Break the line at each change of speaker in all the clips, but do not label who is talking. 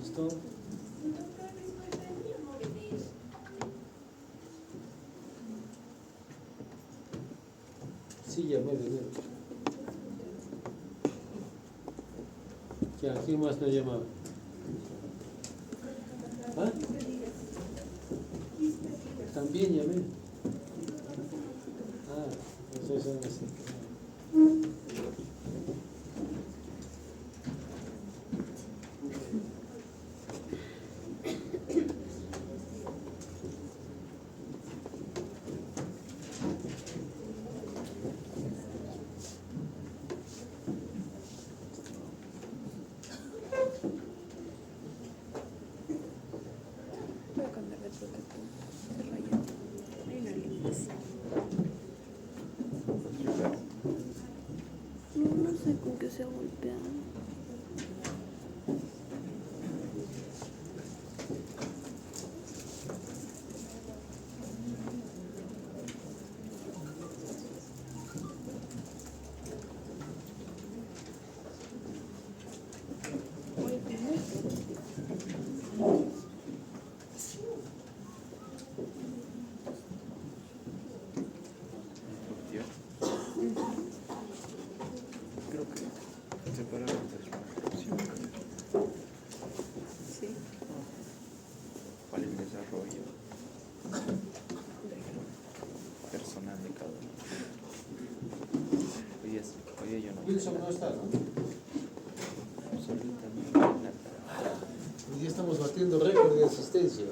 ¿Listo? Sí, llamé de nuevo. ¿A quién más no ha llamado? ¿Ah? También llamé. Ah, eso es así.
Voy a cambiar de protector. Se rayó. Hay una línea así. No sé con qué se ha golpeado.
Creo que separaron
Sí.
para el desarrollo personal de cada uno. Hoy yo no.
Wilson no está, ¿no?
Absolutamente nada.
Hoy día estamos batiendo récord de asistencia.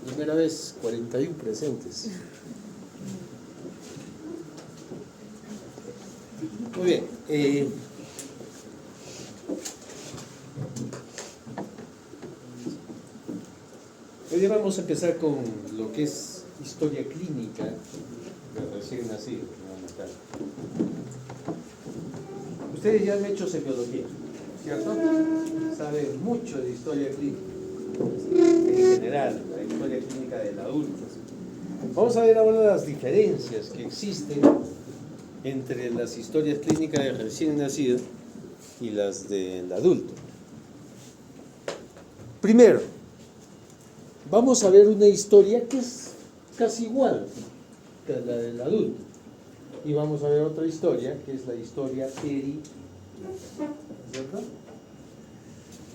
Primera vez, 41 presentes. Muy bien. Hoy día vamos a empezar con lo que es historia clínica de recién nacido. Neonatal. Ustedes ya han hecho semiología, ¿cierto? Saben mucho de historia clínica, en general, la historia clínica del adulto. Vamos a ver ahora las diferencias que existen entre las historias clínicas de recién nacido y las del adulto. Primero, vamos a ver una historia que es casi igual que la del adulto. Y vamos a ver otra historia, que es la historia perinatal, ¿cierto?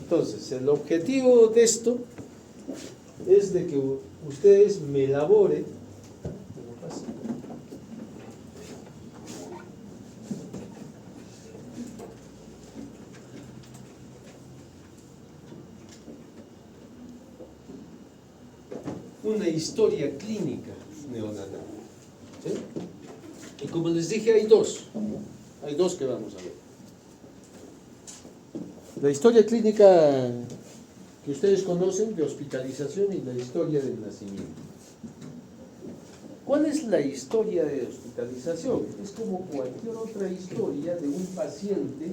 Entonces, el objetivo de esto es de que ustedes me elaboren una historia clínica neonatal. ¿Sí? Y como les dije, hay dos que vamos a ver. La historia clínica que ustedes conocen de hospitalización y la historia del nacimiento. ¿Cuál es la historia de hospitalización? Es como cualquier otra historia de un paciente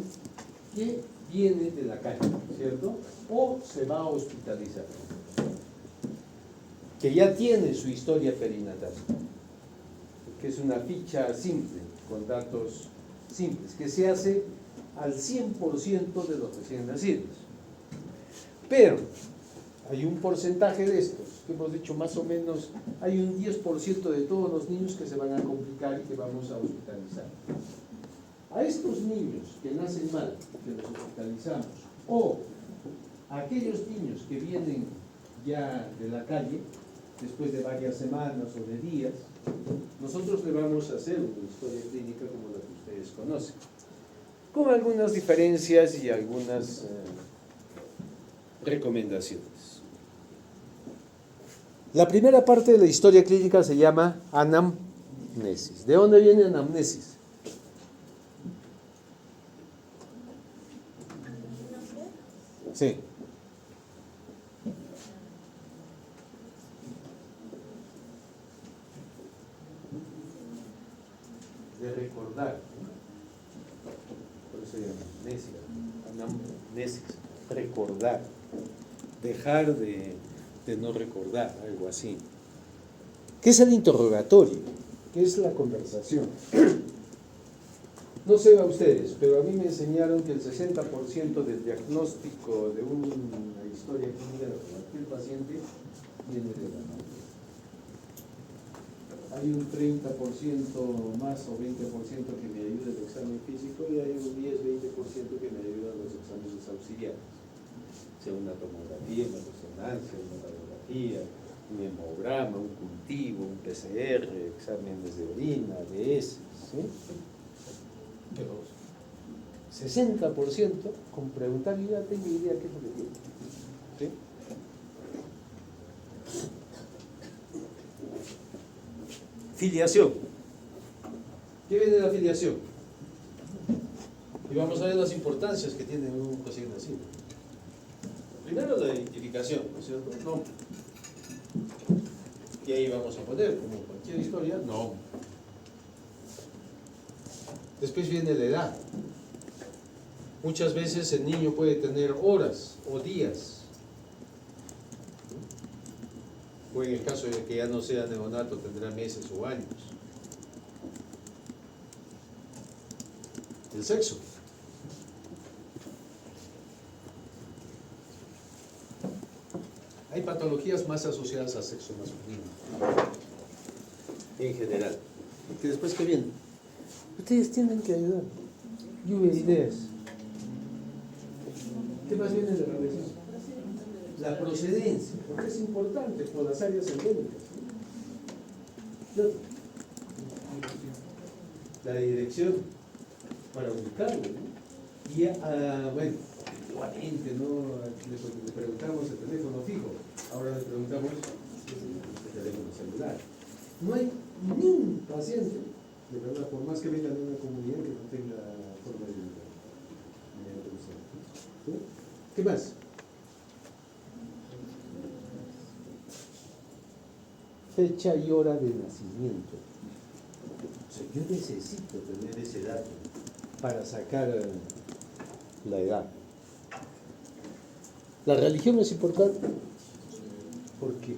que viene de la calle, ¿cierto? O se va a hospitalizar, que ya tiene su historia perinatal, que es una ficha simple, con datos simples, que se hace al 100% de los recién nacidos. Pero hay un porcentaje de estos, que hemos dicho más o menos, hay un 10% de todos los niños que se van a complicar y que vamos a hospitalizar. A estos niños que nacen mal, que los hospitalizamos, o a aquellos niños que vienen ya de la calle, después de varias semanas o de días, nosotros le vamos a hacer una historia clínica como la que ustedes conocen, con algunas diferencias y algunas recomendaciones. La primera parte de la historia clínica se llama anamnesis. ¿De dónde viene anamnesis? Sí. De recordar. Por eso se llama anamnesis. Recordar. Dejar de no recordar, algo así. ¿Qué es el interrogatorio? ¿Qué es la conversación? No sé a ustedes, pero a mí me enseñaron que el 60% del diagnóstico de una historia clínica de cualquier paciente viene de la madre. Hay un 30% más o 20% que me ayuda el examen físico y hay un 10-20% que me ayuda los exámenes auxiliares. Sea una tomografía, una resonancia, una radiografía, un hemograma, un cultivo, un PCR, exámenes de orina, de heces, ¿sí? Pero 60% con preguntar yo ya tengo idea qué es lo que tiene. ¿Sí? Filiación. ¿Qué viene de la filiación? Y vamos a ver las importancias que tiene un recién nacido. Primero la identificación, ¿no es cierto? Nombre. Y ahí vamos a poner, como cualquier historia, nombre. Después viene la edad. Muchas veces el niño puede tener horas o días. O en el caso de que ya no sea neonato, tendrá meses o años. El sexo. Hay patologías más asociadas al sexo masculino, en general. Porque después, ¿qué viene? Ustedes tienen que ayudar. Lluvia de ideas. ¿Qué más viene de la religión? La procedencia, porque es importante por las áreas endémicas. La dirección para ubicarlo, ¿no? Y bueno, igualmente, ¿no? Le preguntamos el teléfono fijo, ahora le preguntamos el teléfono celular. No hay ni un paciente, de verdad, por más que venga de una comunidad que no tenga forma de ubicar. ¿Sí? ¿Qué más? Fecha y hora de nacimiento. O sea, yo necesito tener ese dato para sacar la edad. La religión es importante. ¿Por qué?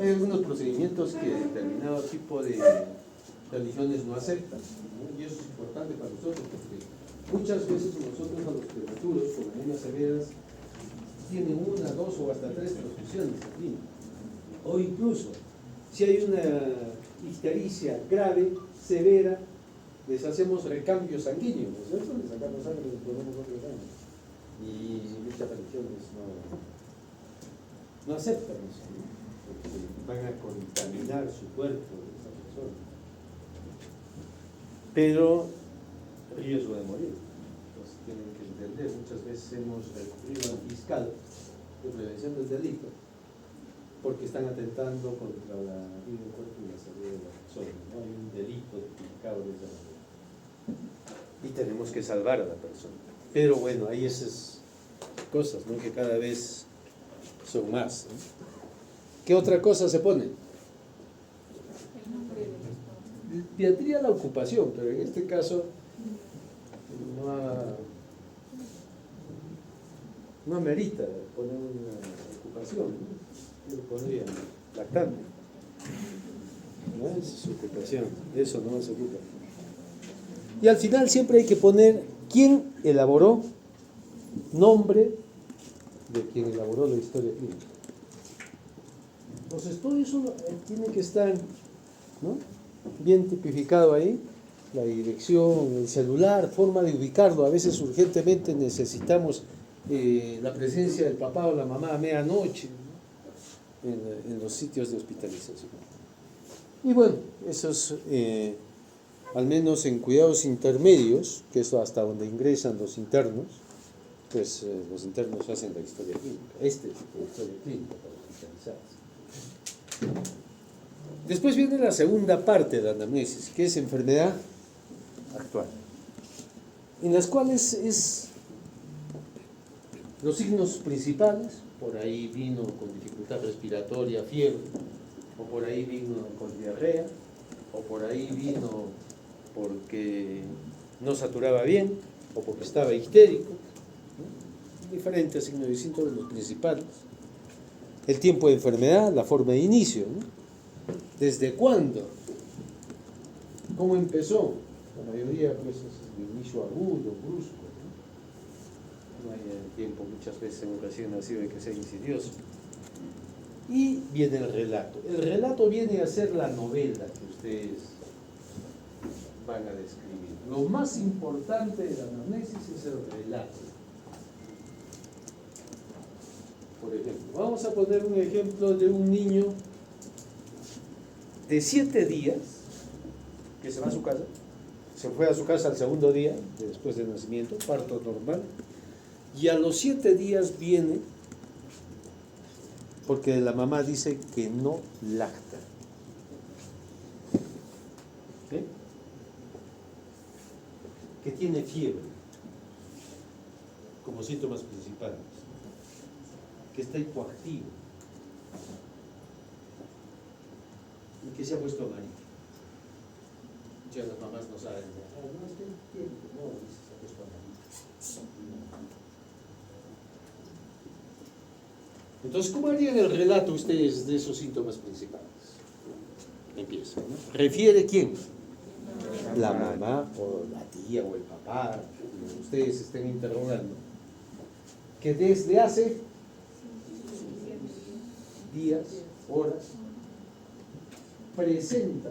Hay algunos procedimientos que determinado tipo de religiones no aceptan, ¿no? Y eso es importante para nosotros porque muchas veces nosotros a los prematuros con anemias severas tienen 1, 2 o hasta 3 transfusiones aquí. O incluso, si hay una ictericia grave, severa, les hacemos recambio sanguíneo, ¿no es cierto? Les sacamos sangre y les ponemos otro sangre. Y muchas religiones no aceptan eso, ¿no? Porque van a contaminar su cuerpo de esa persona. Pero riesgo de morir. Entonces tienen que entender, muchas veces hemos recurrido al fiscal de prevención del delito porque están atentando contra la vida, el cuerpo y la salud de la persona, ¿no? Hay un delito tipificado de esa manera. Y tenemos que salvar a la persona. Pero bueno, hay esas cosas, ¿no? Que cada vez son más, ¿no? ¿Qué otra cosa se pone? Pediatría la ocupación, pero en este caso no amerita poner una ocupación, ¿no? Yo pondría lactante. No es su ocupación, eso no se ocupa. Y al final siempre hay que poner quién elaboró, nombre de quien elaboró la historia clínica. Entonces todo eso tiene que estar, ¿no? Bien tipificado ahí, la dirección, el celular, forma de ubicarlo. A veces urgentemente necesitamos la presencia del papá o la mamá a medianoche, ¿no? en los sitios de hospitalización. Y bueno, eso es al menos en cuidados intermedios, que es hasta donde ingresan los internos, pues los internos hacen la historia clínica, este tipo de historia clínica para hospitalizarse. Después viene la segunda parte de la anamnesis, que es enfermedad actual, en las cuales es los signos principales. Por ahí vino con dificultad respiratoria, fiebre, o por ahí vino con diarrea, o por ahí vino porque no saturaba bien, o porque estaba histérico, ¿no? Diferentes signos distintos de los principales. El tiempo de enfermedad, la forma de inicio, ¿no? ¿Desde cuándo ¿Cómo empezó? La mayoría pues es de inicio agudo, brusco, ¿no? No hay tiempo muchas veces en un recién nacido de que sea insidioso. Y viene el relato. El relato viene a ser la novela que ustedes van a describir. Lo más importante de la anamnesis es el relato. Por ejemplo, vamos a poner un ejemplo de un niño de 7 días que se va a su casa. Se fue a su casa al segundo día, después del nacimiento, parto normal. Y a los 7 días viene, porque la mamá dice que no lacta. ¿Sí? Que tiene fiebre, como síntomas principales. Que está hipoactivo. Y que se ha puesto amarillo. Ya las mamás no saben. No, es que tiene, no, se ha puesto amarillo. Entonces, ¿cómo harían el relato ustedes de esos síntomas principales? Empieza, ¿no? ¿Refiere quién? La mamá, o la tía, o el papá, que ustedes estén interrogando. Que desde hace días, horas, presenta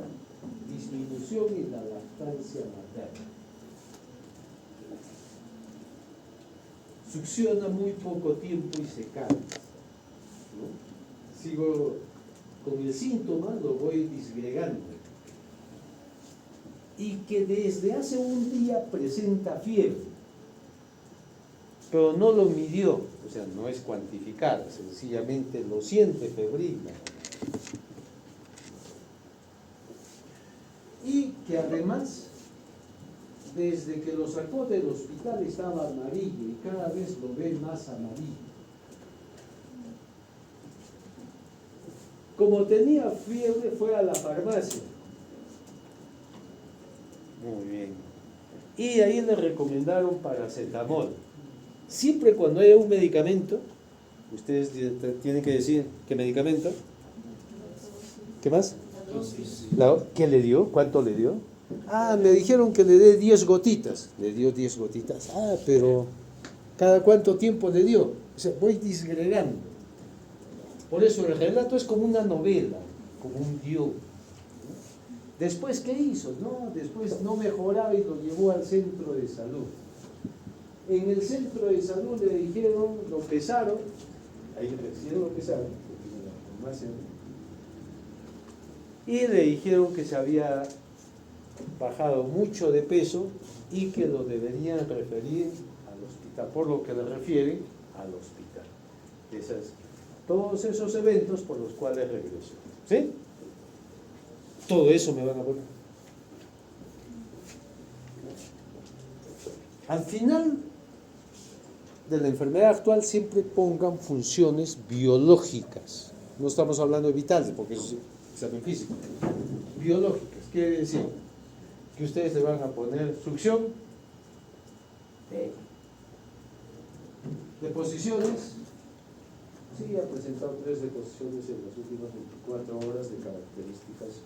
disminución en la lactancia materna. Succiona muy poco tiempo y se cansa, ¿no? Sigo con el síntoma, lo voy disgregando. Y que desde hace un día presenta fiebre, pero no lo midió, o sea, no es cuantificada, sencillamente lo siente febril. Y que además, desde que lo sacó del hospital estaba amarillo y cada vez lo ve más amarillo. Como tenía fiebre, fue a la farmacia. Muy bien. Y ahí le recomendaron paracetamol. Siempre cuando haya un medicamento, ustedes tienen que decir, ¿qué medicamento? ¿Qué más? ¿Qué le dio? ¿Cuánto le dio? Ah, me dijeron que le dé 10 gotitas. Le dio 10 gotitas. Ah, pero ¿cada cuánto tiempo le dio? O sea, voy disgregando. Por eso el relato es como una novela, como un guión. Después, ¿qué hizo? No, después no mejoraba y lo llevó al centro de salud. En el centro de salud le dijeron, lo pesaron, ahí recién lo pesaron, y le dijeron que se había bajado mucho de peso y que lo deberían referir al hospital, por lo que le refieren al hospital. Todos esos eventos por los cuales regresó. ¿Sí? Todo eso me van a poner. Al final de la enfermedad actual siempre pongan funciones biológicas. No estamos hablando de vitales, porque eso es examen físico. Biológicas, quiere decir que ustedes le van a poner succión, deposiciones. Sí, ha presentado 3 deposiciones en las últimas 24 horas de características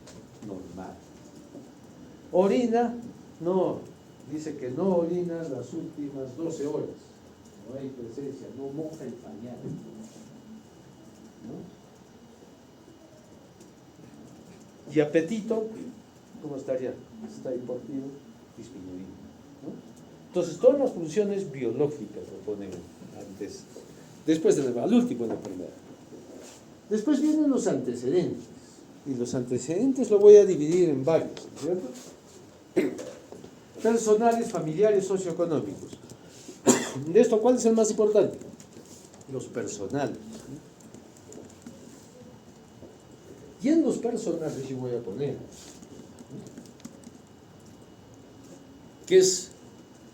normales. Orina, no, dice que no orina las últimas 12 horas. No hay presencia, no moja el pañal. ¿No? Y apetito, ¿cómo estaría? Está hipoactivo, disminuido. ¿No? Entonces, todas las funciones biológicas lo ponemos antes. Después al último en la enfermedad. Después vienen los antecedentes. Y los antecedentes lo voy a dividir en varios, ¿cierto? Personales, familiares, socioeconómicos. De esto, ¿cuál es el más importante? Los personales. Y en los personales yo voy a poner que es,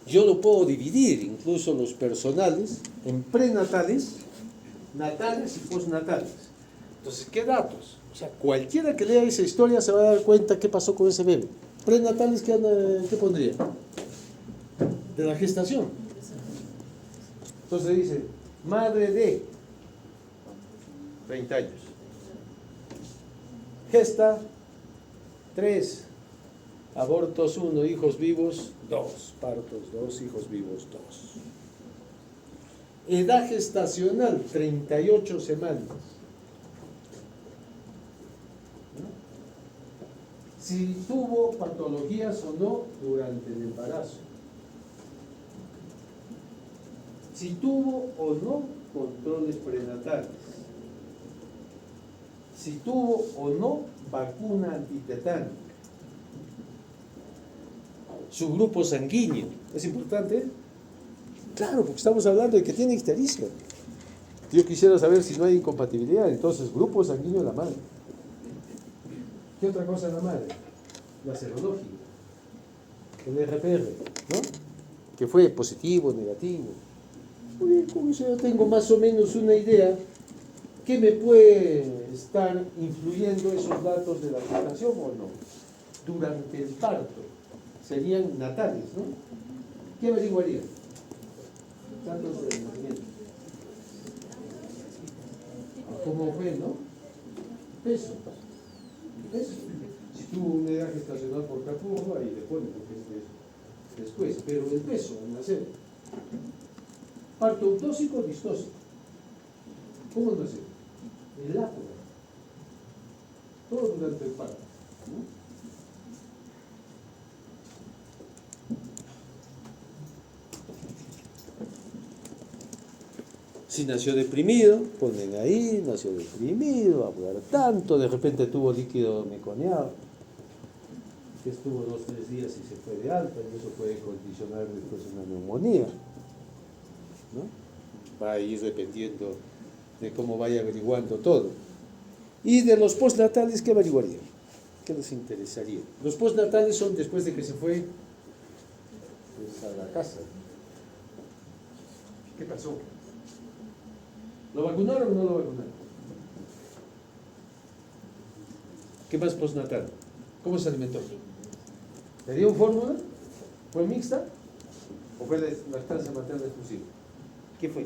yo lo puedo dividir, incluso los personales, en prenatales, natales y postnatales. Entonces, ¿qué datos? O sea, cualquiera que lea esa historia se va a dar cuenta qué pasó con ese bebé. Prenatales, ¿qué pondría? De la gestación. Entonces dice, madre de 30 años. Gesta 3 Abortos 1, hijos vivos 2, partos 2, hijos vivos 2. Edad gestacional 38 semanas. Si tuvo patologías o no durante el embarazo. Si tuvo o no controles prenatales. Si tuvo o no vacuna antitetánica. Su grupo sanguíneo. ¿Es importante? Claro, porque estamos hablando de que tiene ictericia. Yo quisiera saber si no hay incompatibilidad. Entonces, grupo sanguíneo de la madre. ¿Qué otra cosa es la madre? La serológica, el RPR, ¿no? Que fue positivo, negativo. Muy bien, con eso yo tengo más o menos una idea que me puede estar influyendo esos datos de la gestación o no. Durante el parto, serían natales, ¿no? ¿Qué averiguaría? Datos de nacimiento. ¿Cómo fue, no? Peso. Si tuvo una edad gestacional por capurro, ahí le pone porque es después, pero el peso al nacer. Parto autóxico o distóxico. ¿Cómo nacer? El lápida. Todo durante el parto, ¿no? Si nació deprimido, ponen ahí, nació deprimido, a hablar tanto, de repente tuvo líquido meconiado, que estuvo 2 o 3 días y se fue de alta, y eso puede condicionar después una neumonía, ¿no? Va a ir dependiendo de cómo vaya averiguando todo. Y de los postnatales, ¿qué averiguarían? ¿Qué les interesaría? Los postnatales son después de que se fue pues, a la casa. ¿Qué pasó? ¿Lo vacunaron o no lo vacunaron? ¿Qué más postnatal? ¿Cómo se alimentó? ¿Le dio fórmula? ¿Fue mixta? ¿O fue lactancia materna exclusiva? ¿Qué fue?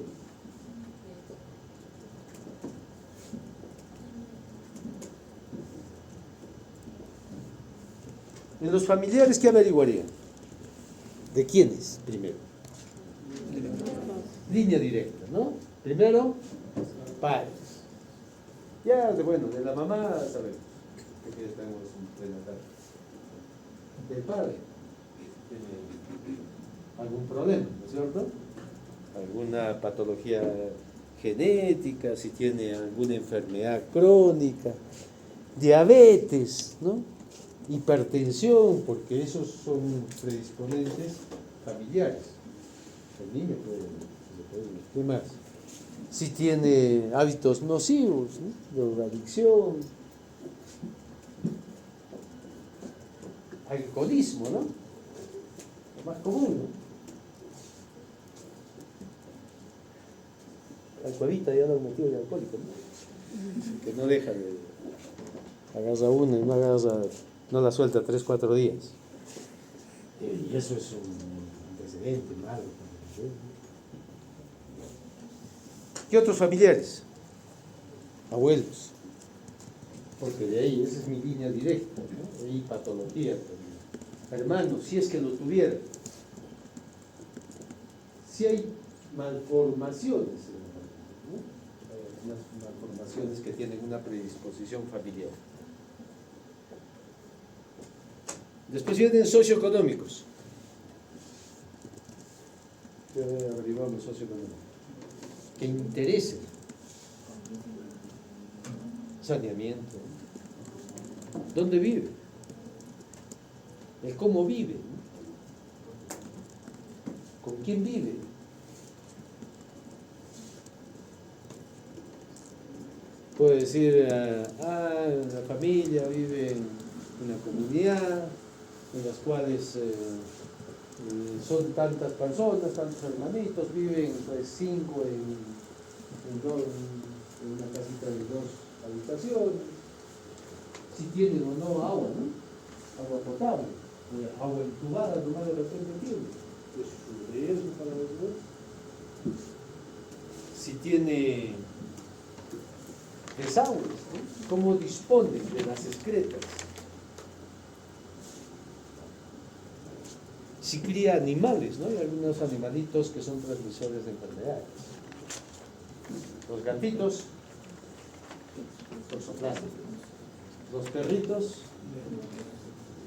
En los familiares, ¿qué averiguarían? ¿De quiénes primero? Línea directa, ¿no? Primero, padres. Ya, bueno, de la mamá sabemos que tenemos un prenatal. Del padre, tiene algún problema, ¿no es cierto? Alguna patología genética, si tiene alguna enfermedad crónica, diabetes, ¿no? Hipertensión, porque esos son predisponentes familiares. El niño puede, ¿qué más? Si tiene hábitos nocivos, ¿no? Drogadicción, alcoholismo, ¿no? Lo más común, ¿no? La cuevita ya lo han metido de alcohólico, ¿no? Que no deja de agarra una y no la suelta 3 o 4 días. Y eso es un antecedente malo. ¿Qué otros familiares? Abuelos. Porque de ahí, esa es mi línea directa, ¿no? De ahí patología. Hermanos, si es que lo tuviera. Si hay malformaciones, ¿no? Hay unas malformaciones que tienen una predisposición familiar. Después vienen socioeconómicos. Ya averiguamos socioeconómicos. Que interesen. Saneamiento. ¿Dónde vive? El cómo vive. ¿Con quién vive? Puede decir, la familia vive en una comunidad en las cuales son tantas personas, tantos hermanitos, viven pues 5 en una casita de 2 habitaciones, si tienen o no agua, ¿no? Agua potable, agua entubada, nomás de repente tiene, es un riesgo para los dos. Si tiene desagües, ¿no? ¿Cómo disponen de las excretas? si cría animales, ¿no? Hay algunos animalitos que son transmisores de enfermedades. Los gatitos, toxoplasma. Los perritos,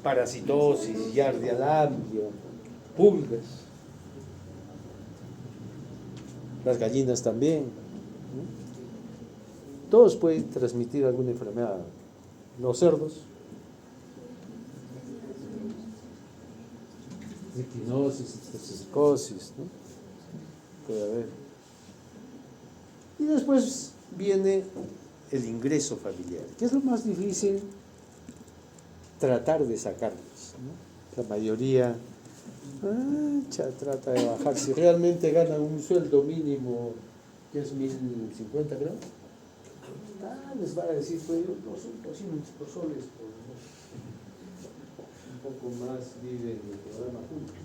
parasitosis, yardialambio, pulgas. Las gallinas también, ¿no? Todos pueden transmitir alguna enfermedad. Los cerdos, triquinosis, psicosis, ¿no? Puede haber. Y después viene el ingreso familiar, que es lo más difícil tratar de sacarlos, ¿no? La mayoría trata de bajar. Si realmente ganan un sueldo mínimo, que es 1.050, creo, les va a decir, pues yo 200 soles por mes. Un poco más vive en el programa juntos.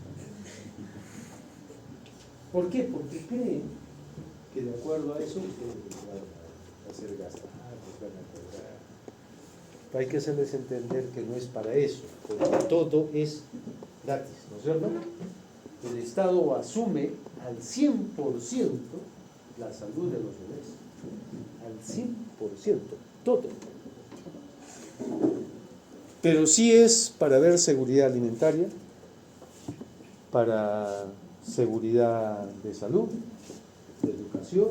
¿Por qué? Porque creen que de acuerdo a eso ustedes van a hacer gastar, les van a cobrar. Hay que hacerles entender que no es para eso, porque todo es gratis, ¿no es cierto? El Estado asume al 100% la salud de los bebés, al 100%, todo. Pero sí es para ver seguridad alimentaria, para seguridad de salud, de educación,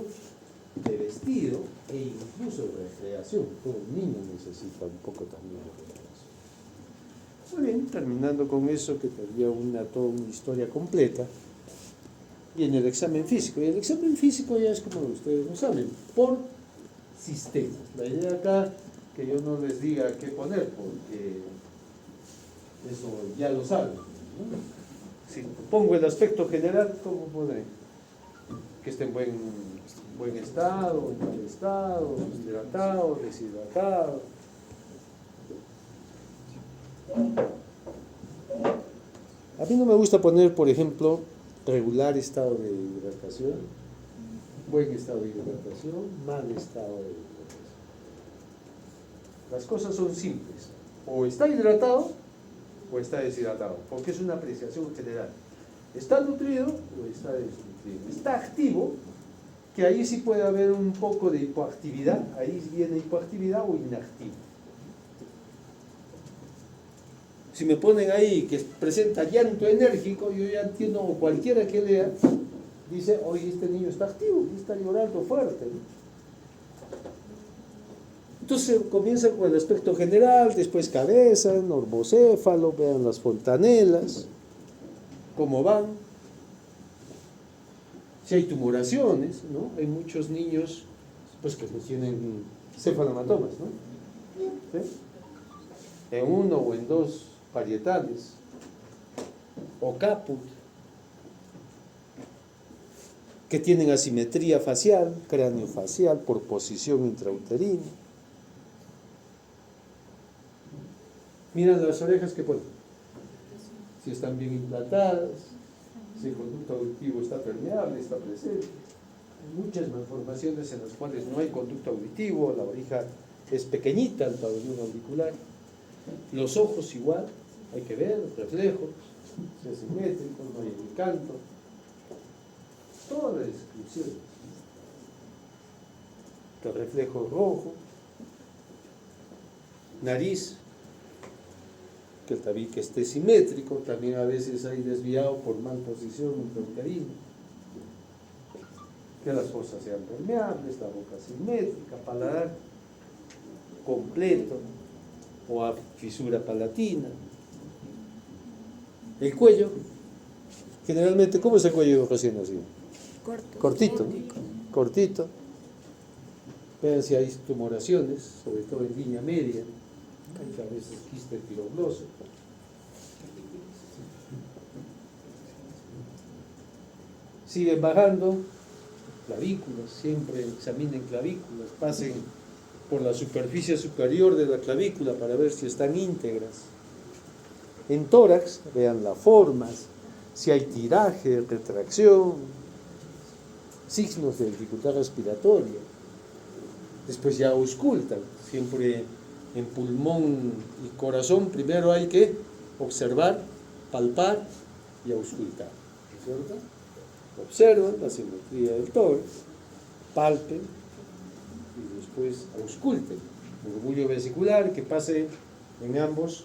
de vestido e incluso de recreación. Todo niño necesita un poco también de recreación. Muy bien, terminando con eso, que tendría toda una historia completa, viene el examen físico. Y el examen físico ya es como ustedes lo saben, por sistemas. La idea acá, que yo no les diga qué poner, porque eso ya lo saben, ¿no? Si pongo el aspecto general, ¿cómo podré? Que esté en buen estado, en mal estado, hidratado, deshidratado. A mí no me gusta poner, por ejemplo, regular estado de hidratación, buen estado de hidratación, mal estado de hidratación. Las cosas son simples. O está hidratado o está deshidratado, porque es una apreciación general. ¿Está nutrido o está desnutrido? ¿Está activo? Que ahí sí puede haber un poco de hipoactividad, ahí viene hipoactividad o inactivo. Si me ponen ahí que presenta llanto enérgico, yo ya entiendo, o cualquiera que lea, dice, oye, este niño está activo, está llorando fuerte, ¿no? Entonces comienza con el aspecto general, después cabeza, normocéfalo, vean las fontanelas, cómo van. Si hay tumoraciones, ¿no? Hay muchos niños pues, que tienen cefalomatomas, ¿no? ¿Sí? En uno o en dos parietales, o caput, que tienen asimetría facial, cráneo facial, por posición intrauterina. Miran las orejas que ponen, si están bien implantadas, si el conducto auditivo está permeable, está presente. Hay muchas malformaciones en las cuales no hay conducto auditivo, la oreja es pequeñita, el pabellón auricular. Los ojos igual, hay que ver, reflejos, si es simétrico, no hay encanto. Todas las descripciones. El reflejo rojo, nariz, que el tabique esté simétrico, también a veces hay desviado por mal posición intrauterina. Que las fosas sean permeables, la boca simétrica, paladar completo o a fisura palatina. El cuello, generalmente, ¿cómo es el cuello de un recién nacido? Cortito, ¿no? Cortito. Vean si hay tumoraciones, sobre todo en línea media. Hay a veces quiste tirogloso. Siguen bajando, clavículas, siempre examinen clavículas, pasen por la superficie superior de la clavícula para ver si están íntegras. En tórax, vean las formas, si hay tiraje, retracción, signos de dificultad respiratoria. Después ya auscultan, siempre en pulmón y corazón, primero hay que observar, palpar y auscultar, ¿no es cierto? Observan la simetría del tórax, palpen y después ausculten. Murmullo vesicular que pase en ambos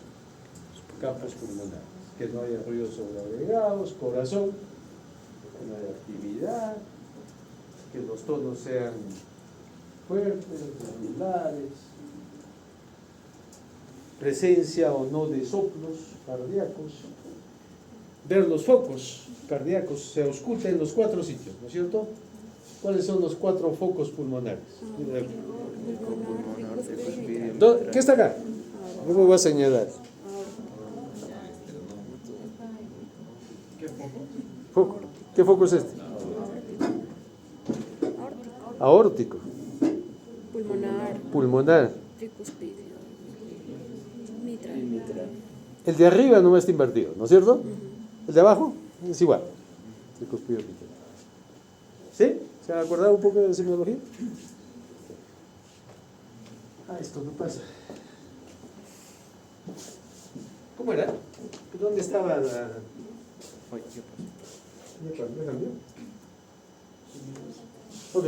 campos pulmonares, que no haya ruidos sobreagregados, corazón, que no haya actividad, que los tonos sean fuertes, regulares, presencia o no de soplos cardíacos, ver los focos cardíacos, se ausculta en los 4 sitios, ¿no es cierto? ¿Cuáles son los 4 focos pulmonares? ¿Qué está acá? Yo me voy a señalar. ¿Foco? ¿Qué foco es este? Aórtico. Pulmonar.
Tricuspidio. Mitral.
El de arriba no está invertido, ¿no es cierto? El de abajo es igual. Tricuspidio mitral. ¿Sí? ¿Se han acordado un poco de semiología? Esto no pasa. ¿Cómo era? ¿Dónde estaba la...?
Ay, ¿qué pasó?
¿Ya cambió? Ok.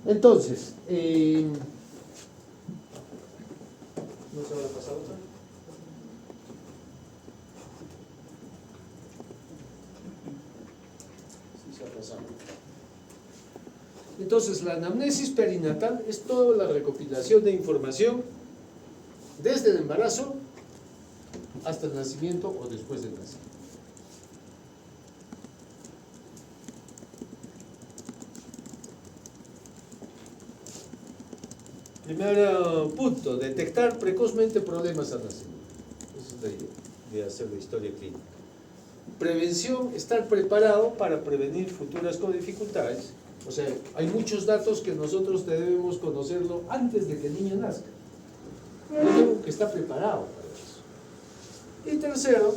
Entonces, ¿no se habrá pasado otra? Sí se ha pasado. Entonces, la anamnesis perinatal es toda la recopilación de información desde el embarazo hasta el nacimiento o después del nacimiento. Primer punto, detectar precozmente problemas al nacimiento. Esa es la idea de hacer la historia clínica. Prevención, estar preparado para prevenir futuras dificultades. O sea, hay muchos datos que nosotros debemos conocerlo antes de que el niño nazca. Tengo que estar preparado para eso. Y tercero,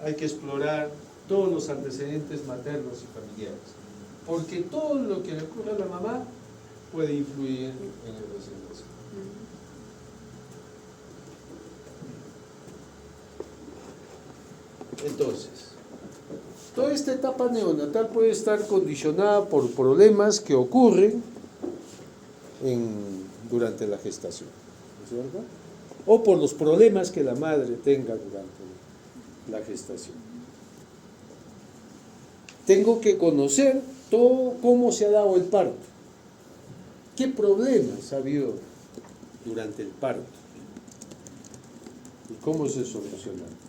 hay que explorar todos los antecedentes maternos y familiares. Porque todo lo que le ocurre a la mamá puede influir en el recién nacido. Entonces, toda esta etapa neonatal puede estar condicionada por problemas que ocurren durante la gestación, ¿no es cierto? O por los problemas que la madre tenga durante la gestación. Tengo que conocer todo cómo se ha dado el parto. ¿Qué problemas ha habido durante el parto? ¿Y cómo se solucionaron?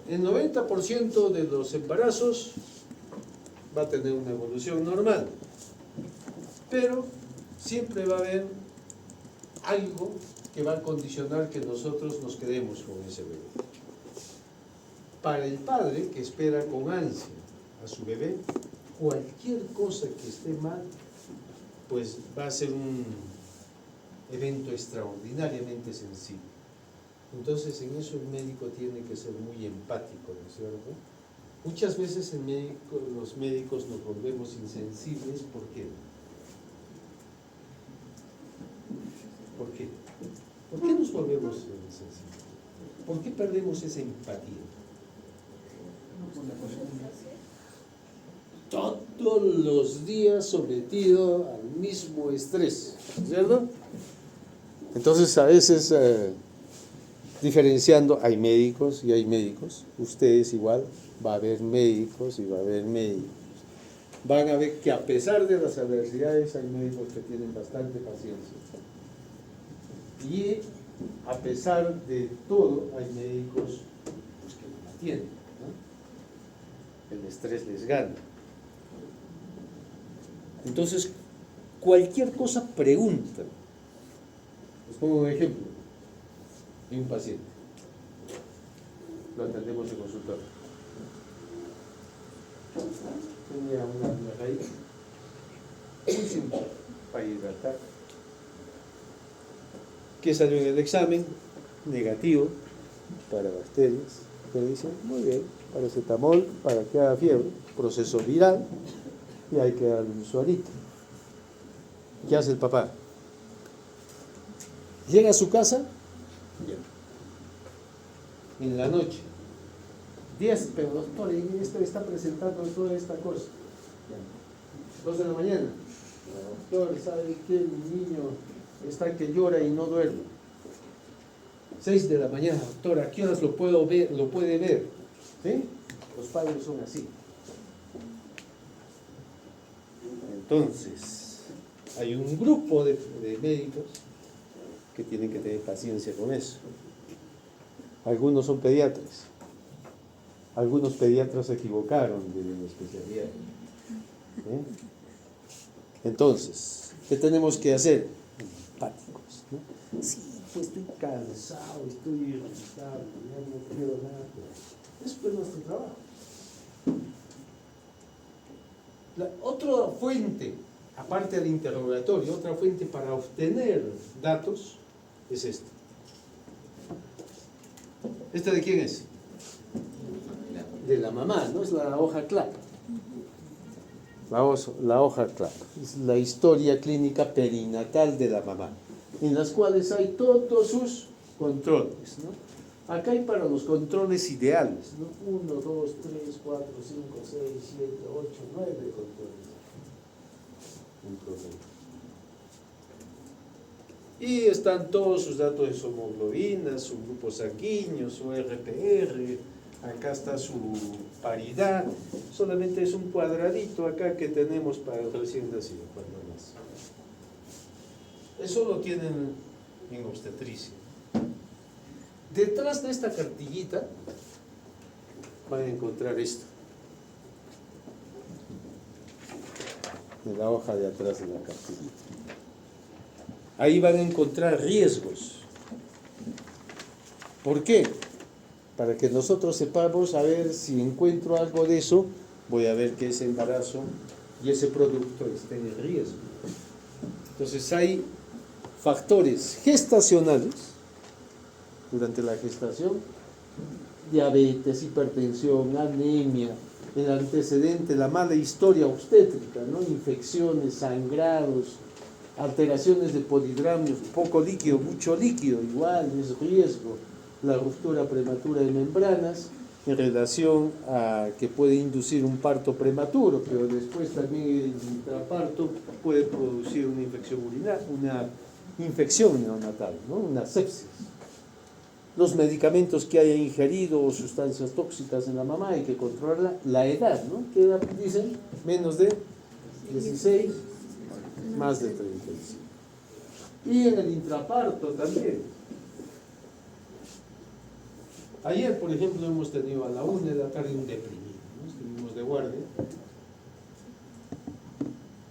El 90% de los embarazos va a tener una evolución normal, pero siempre va a haber algo que va a condicionar que nosotros nos quedemos con ese bebé. Para el padre que espera con ansia a su bebé, cualquier cosa que esté mal, pues va a ser un evento extraordinariamente sensible. Entonces en eso el médico tiene que ser muy empático, ¿no es cierto? Muchas veces los médicos nos volvemos insensibles. ¿Por qué? ¿Por qué? ¿Por qué nos volvemos insensibles? ¿Por qué perdemos esa empatía? Todos los días sometido al mismo estrés, ¿no es cierto? Entonces a veces diferenciando, hay médicos y hay médicos, ustedes igual, va a haber médicos y va a haber médicos. Van a ver que a pesar de las adversidades hay médicos que tienen bastante paciencia. Y a pesar de todo hay médicos pues, que no la tienen, ¿no? El estrés les gana. Entonces, cualquier cosa pregunta. Les pongo un ejemplo. Hay un paciente, lo atendemos en consultorio. Tenía una raíz muy simple para hidratar, que salió en el examen negativo para bacterias, Le dicen, muy bien, paracetamol para que haga fiebre, proceso viral, y hay que darle un suarito. ¿Qué hace el papá? Llega a su casa, en la noche, 10, pero doctor, esto está presentando toda esta cosa. 2 de la mañana, doctor, ¿sabe qué? Mi niño está que llora y no duerme. 6 de la mañana, doctor, ¿a qué horas lo puede ver? ¿Sí? Los padres son así. Entonces, hay un grupo de médicos que tienen que tener paciencia con eso. Algunos son pediatras. Algunos pediatras se equivocaron de especialidad. ¿Eh? Entonces, ¿qué tenemos que hacer? Empáticos, ¿no? Sí, pues estoy cansado, estoy irritable, ya no quiero nada. Eso es nuestro trabajo. La otra fuente, aparte del interrogatorio, otra fuente para obtener datos es esta. ¿Esta de quién es? De la mamá, ¿no? Es la hoja CLAP. La hoja CLAP. Es la historia clínica perinatal de la mamá, en las cuales hay todos sus controles, ¿no? Acá hay para los controles ideales, ¿no? 1, 2, 3, 4, 5, 6, 7, 8, 9 controles. Un problema. Y están todos sus datos de su hemoglobina, su grupo sanguíneo, su RPR, acá está su paridad, solamente es un cuadradito acá que tenemos para el recién nacido, cuando nace. Eso lo tienen en obstetricia. Detrás de esta cartillita van a encontrar esto, en la hoja de atrás de la cartillita. Ahí van a encontrar riesgos. ¿Por qué? Para que nosotros sepamos, a ver, si encuentro algo de eso, voy a ver que ese embarazo y ese producto esté en riesgo. Entonces hay factores gestacionales durante la gestación, diabetes, hipertensión, anemia, el antecedente, la mala historia obstétrica, ¿no? Infecciones, sangrados, alteraciones de polidramios, poco líquido, mucho líquido, igual es riesgo. La ruptura prematura de membranas en relación a que puede inducir un parto prematuro, pero después también el intraparto puede producir una infección urinaria, una infección neonatal, ¿no? Una sepsis. Los medicamentos que haya ingerido o sustancias tóxicas en la mamá hay que controlarla. La edad, ¿no? ¿Qué edad dicen? Menos de 16, más de 35. Y en el intraparto también. Ayer, por ejemplo, hemos tenido a la 1 de la tarde un deprimido, ¿no? Estuvimos de guardia.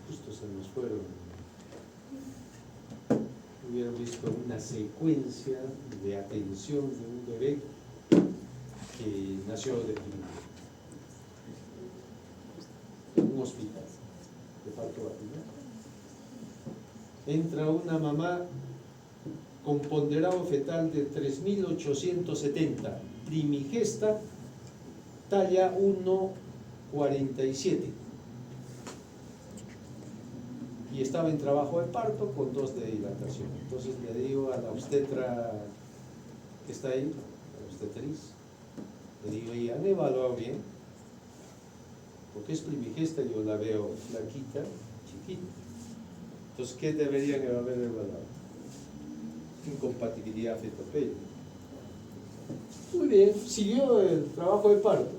Justo se nos fueron. Hubieran visto una secuencia de atención de un bebé que nació deprimido en un hospital de parto vaginal. Entra una mamá con ponderado fetal de 3.870, primigesta, talla 1,47. Y estaba en trabajo de parto con 2 de dilatación. Entonces le digo a la obstetra que está ahí, la obstetriz, le digo, ¿y han evaluado bien? Porque es primigesta, yo la veo flaquita, chiquita. Entonces, ¿qué deberían haber evaluado? Incompatibilidad feto-pélvica. Muy bien, siguió el trabajo de parto,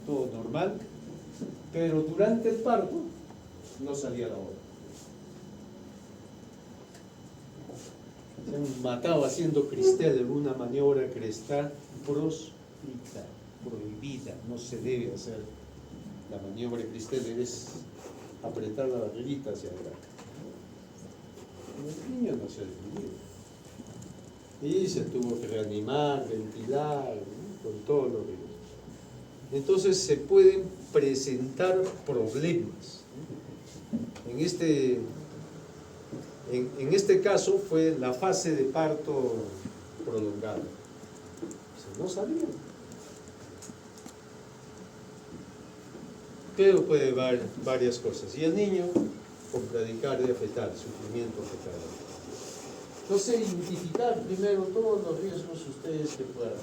todo normal, pero durante el parto no salía la hora. Se han matado haciendo cristal en una maniobra que está proscrita, prohibida, no se debe hacer. La maniobra de cristal es apretar la barriguita hacia adelante. El niño no se ha definido. Y se tuvo que reanimar, ventilar, ¿no? Con todo lo que... Entonces se pueden presentar problemas. En este caso fue la fase de parto prolongada. No sabían. pero puede haber varias cosas. Y el niño con bradicardia fetal, sufrimiento fetal. Entonces, identificar primero todos los riesgos ustedes que puedan.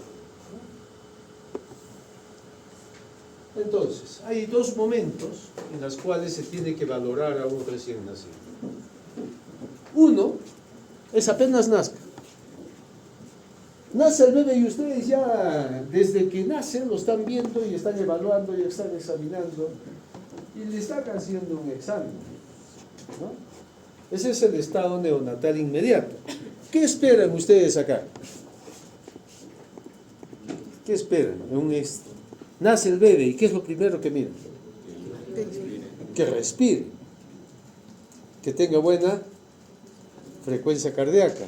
Entonces, hay dos momentos en los cuales se tiene que valorar a un recién nacido. Uno es apenas nazca. Nace el bebé y ustedes ya desde que nace lo están viendo y están evaluando y están examinando y le están haciendo un examen, ¿no? Ese es el estado neonatal inmediato. ¿Qué esperan ustedes acá? ¿Qué esperan? Nace el bebé y ¿qué es lo primero que miran? Que respire, que tenga buena frecuencia cardíaca,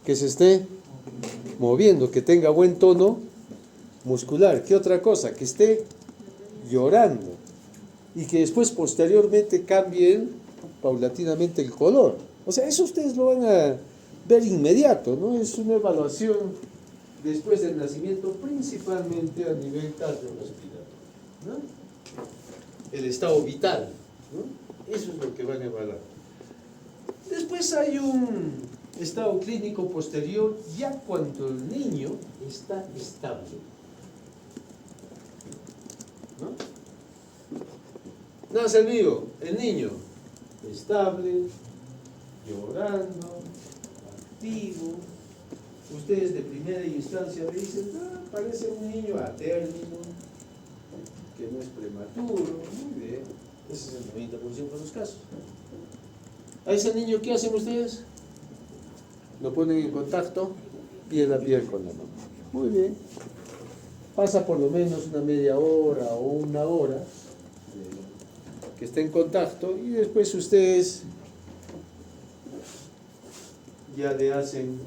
que se esté moviendo, que tenga buen tono muscular. ¿Qué otra cosa? Que esté llorando y que después posteriormente cambie paulatinamente el color. O sea, eso ustedes lo van a ver inmediato, ¿no? Es una evaluación después del nacimiento, principalmente a nivel cardiorrespiratorio, ¿no? El estado vital, ¿no? Eso es lo que van a evaluar. Después hay un estado clínico posterior, ya cuando el niño está estable, ¿no? Nace el niño estable, llorando, activo. Ustedes de primera instancia le dicen, parece un niño a término, que no es prematuro. Muy bien, ese es el 90% de los casos. A ese niño, ¿qué hacen ustedes? Lo ponen en contacto piel a piel con la mamá. Muy bien. Pasa por lo menos una media hora o una hora que esté en contacto y después ustedes ya le hacen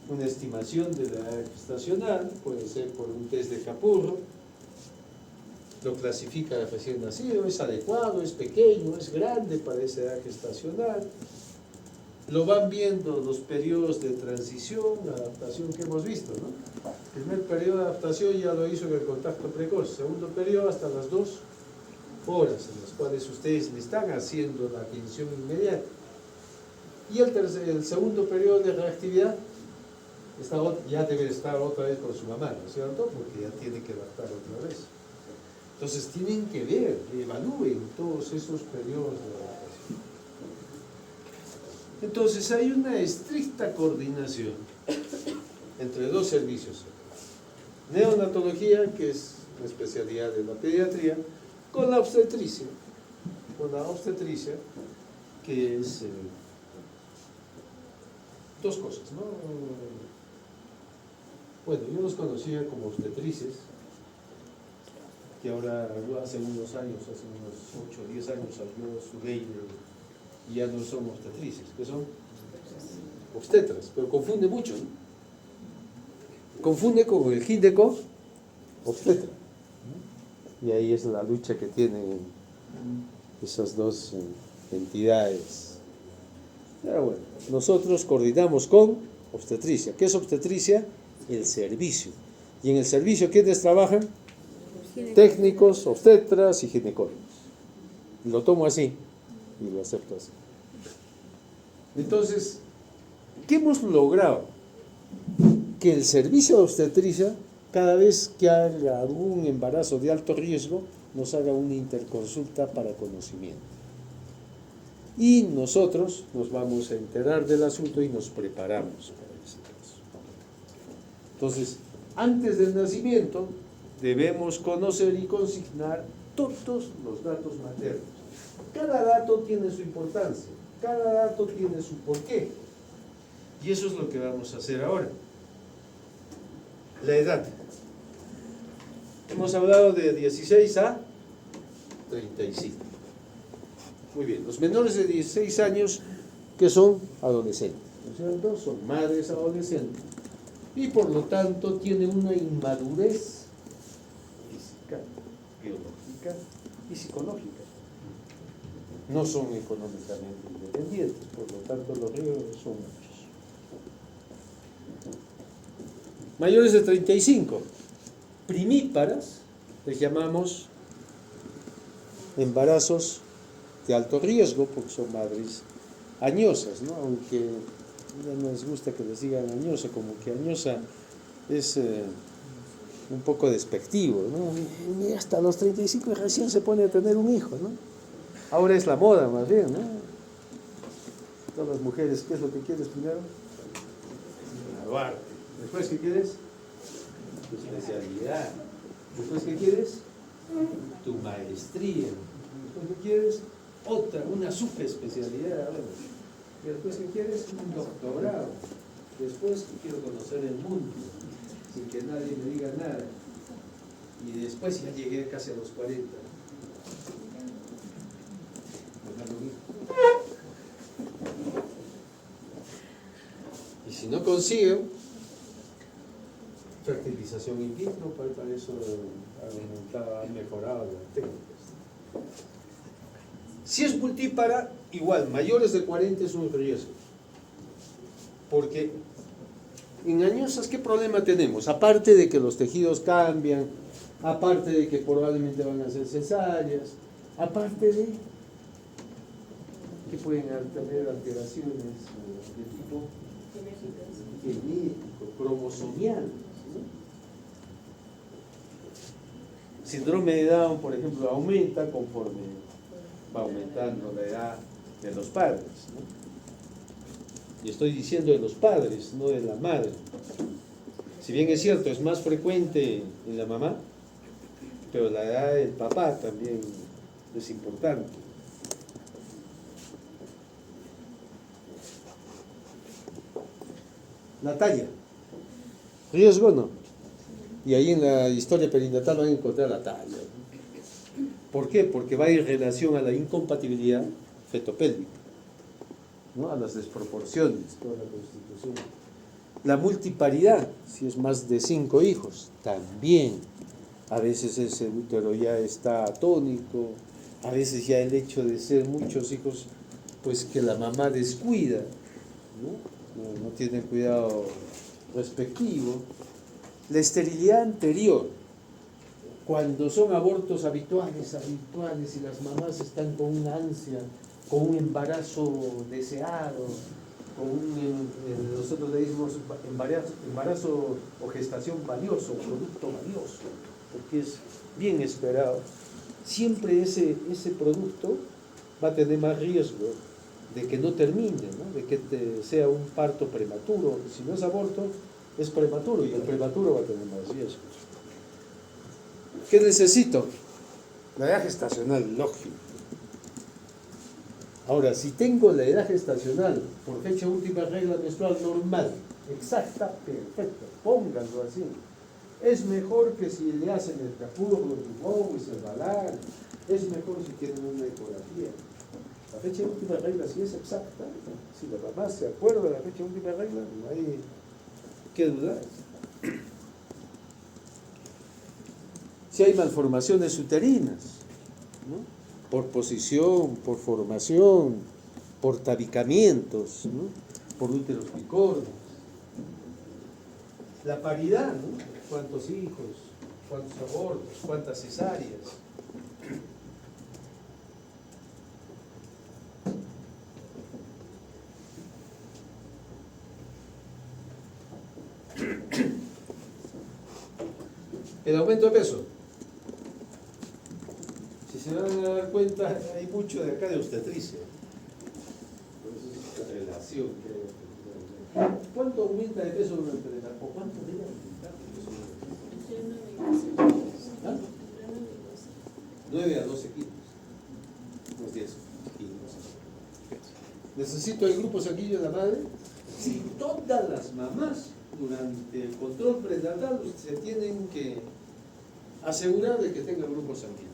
una estimación de la edad gestacional, puede ser por un test de Capurro, lo clasifica de recién nacido, es adecuado, es pequeño, es grande para esa edad gestacional, lo van viendo los periodos de transición, la adaptación que hemos visto, ¿no? El primer periodo de adaptación ya lo hizo en el contacto precoz, segundo periodo hasta las 2 horas en las cuales ustedes le están haciendo la atención inmediata. Y el segundo periodo de reactividad ya debe estar otra vez con su mamá, ¿no es cierto? Porque ya tiene que adaptar otra vez. Entonces tienen que ver, evalúen todos esos periodos de adaptación. Entonces hay una estricta coordinación entre dos servicios. Neonatología, que es la especialidad de la pediatría, con la obstetricia. Con la obstetricia, que es dos cosas, ¿no? Bueno, yo los conocía como obstetrices, que ahora hace unos años, hace unos 8 o 10 años salió su ley y ya no son obstetrices, que son obstetras, pero confunde mucho, ¿no? Confunde con el gineco obstetra, ¿no? Y ahí es la lucha que tienen esas dos entidades. Pero bueno, nosotros coordinamos con obstetricia. ¿Qué es obstetricia? El servicio. Y en el servicio, ¿quiénes trabajan? Técnicos, obstetras y ginecólogos. Lo tomo así y lo acepto así. Entonces, ¿qué hemos logrado? Que el servicio de obstetricia, cada vez que haya algún embarazo de alto riesgo, nos haga una interconsulta para conocimiento. Y nosotros nos vamos a enterar del asunto y nos preparamos para ese caso. Entonces, antes del nacimiento, debemos conocer y consignar todos los datos maternos. Cada dato tiene su importancia, cada dato tiene su porqué. Y eso es lo que vamos a hacer ahora. La edad. Hemos hablado de 16 a 35. Muy bien, los menores de 16 años que son adolescentes, ¿no es cierto? Son madres adolescentes y por lo tanto tienen una inmadurez física, biológica y psicológica. No son económicamente independientes, por lo tanto los riesgos son muchos. Mayores de 35, primíparas, les llamamos embarazos de alto riesgo, porque son madres añosas, ¿no? Aunque ya no les gusta que les digan añosa, como que añosa es un poco despectivo, ¿no? Y hasta los 35 recién se pone a tener un hijo, ¿no? Ahora es la moda más bien, ¿no? Todas las mujeres, ¿qué es lo que quieres primero? Graduarte. Después, ¿qué quieres? Tu especialidad. Después, ¿qué quieres? Tu maestría. Después, ¿qué quieres? Otra, una subespecialidad. Y después, ¿qué quieres? Un doctorado. Después, quiero conocer el mundo, sin que nadie me diga nada. Y después ya llegué casi a los 40. Y si no consigo fertilización in vitro, para eso han mejorado las técnicas. Si es multípara, igual, mayores de 40 es un riesgo. Porque en añosas, ¿qué problema tenemos? Aparte de que los tejidos cambian, aparte de que probablemente van a ser cesáreas, aparte de que pueden tener alteraciones de tipo genético, cromosomial, ¿no? Síndrome de Down, por ejemplo, aumenta conforme va aumentando la edad de los padres, ¿no? Y estoy diciendo de los padres, no de la madre. Si bien es cierto, es más frecuente en la mamá, pero la edad del papá también es importante. La talla. ¿Riesgo no? Y ahí en la historia perinatal van a encontrar la talla. ¿Por qué? Porque va en relación a la incompatibilidad fetopélvica, ¿no? A las desproporciones, toda la constitución. La multiparidad, si es más de 5 hijos, también. A veces ese útero ya está atónico, a veces ya el hecho de ser muchos hijos, pues que la mamá descuida, ¿no? No tiene cuidado respectivo. La esterilidad anterior, cuando son abortos habituales y las mamás están con una ansia, con un embarazo deseado, con nosotros le decimos embarazo o gestación valioso, producto valioso, porque es bien esperado. Siempre ese producto va a tener más riesgo de que no termine, ¿no? De que sea un parto prematuro. Si no es aborto, es prematuro, y el prematuro va a tener más riesgos. ¿Qué necesito? La edad gestacional, lógico. Ahora, si tengo la edad gestacional por fecha última regla menstrual normal, exacta, perfecta, pónganlo así. Es mejor que si le hacen el capullo, el Cervalar, es mejor si tienen una ecografía. La fecha última regla si es exacta, si la mamá se acuerda de la fecha última regla, no hay que dudar. Si hay malformaciones uterinas, ¿no? Por posición, por formación, por tabicamientos, ¿no? Por úteros bicornos. La paridad, ¿no? ¿Cuántos hijos? ¿Cuántos abortos? ¿Cuántas cesáreas? El aumento de peso. Si se van a dar cuenta, hay mucho de acá de obstetricia. Por eso es esta relación que hay. ¿Cuánto aumenta de peso durante el embarazo? ¿O cuánto debe aumentar de peso? ¿Ah? 9 a 12 kilos. Unos 10 kilos. ¿Necesito el grupo sanguíneo de la madre? Si todas las mamás durante el control prenatal se tienen que asegurar de que tenga grupo sanguíneo.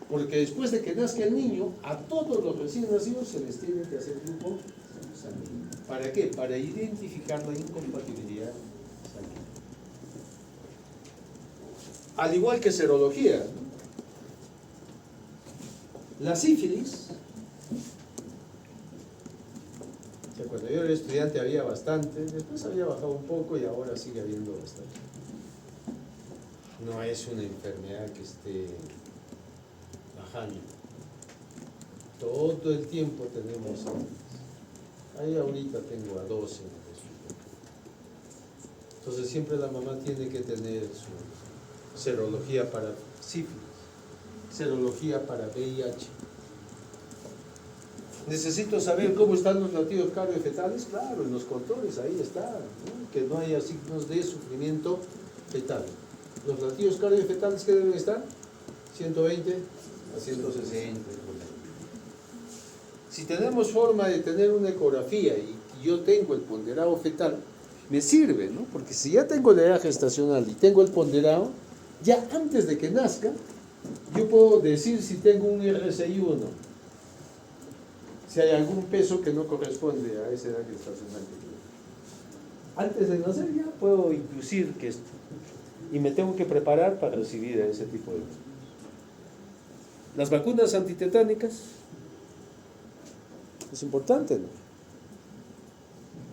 Porque después de que nazca el niño, a todos los recién nacidos se les tiene que hacer grupo sanguíneo. ¿Para qué? Para identificar la incompatibilidad sanguínea. Al igual que serología, ¿no? La sífilis, o sea, cuando yo era estudiante había bastante, después había bajado un poco y ahora sigue habiendo bastante. No es una enfermedad que esté bajando. Todo el tiempo tenemos sífilis. Ahí ahorita tengo a 12 en el hospital. Entonces siempre la mamá tiene que tener su serología para sífilis, serología para VIH. Necesito saber cómo están los latidos cardiofetales. Claro, en los controles ahí está, ¿no? Que no haya signos de sufrimiento fetal. Los latidos cardiofetales, ¿qué deben estar? 120 a 160. Si tenemos forma de tener una ecografía y yo tengo el ponderado fetal, me sirve, ¿no? Porque si ya tengo la edad gestacional y tengo el ponderado, ya antes de que nazca, yo puedo decir si tengo un RSI o no. Si hay algún peso que no corresponde a esa edad gestacional que tengo. Antes de nacer ya puedo inducir que esto. Y me tengo que preparar para recibir a ese tipo de cosas. Las vacunas antitetánicas es importante, ¿no?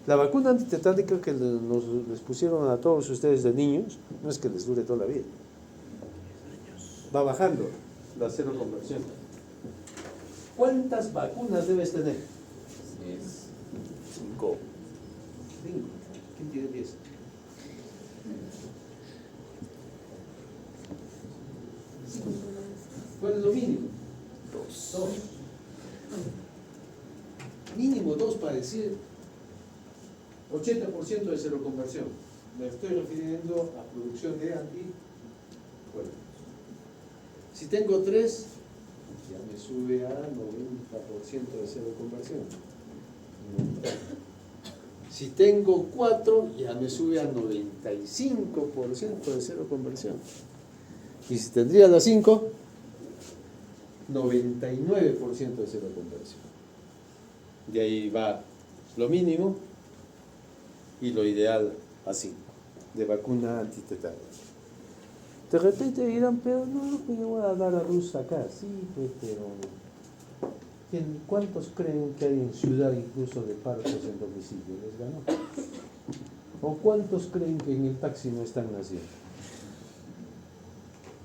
La vacuna antitetánica que les pusieron a todos ustedes de niños no es que les dure toda la vida. Va bajando la seroconversión. ¿Cuántas vacunas debes tener? 5. ¿Quién tiene 10? ¿Cuál es lo mínimo? 2. Mínimo 2 para decir 80% de seroconversión. Me estoy refiriendo a producción de anticuerpos. Si tengo 3, ya me sube a 90% de seroconversión. Si tengo 4, ya me sube a 95% de seroconversión. Y si tendría la 5, 99% de seroconversión. De ahí va lo mínimo y lo ideal así, de vacuna antitetánica. De repente dirán, pero no, pues yo voy a dar a luz acá, sí, pues, pero ¿cuántos creen que hay en ciudad incluso de partos en domicilio? ¿Les ganó? ¿O cuántos creen que en el taxi no están naciendo?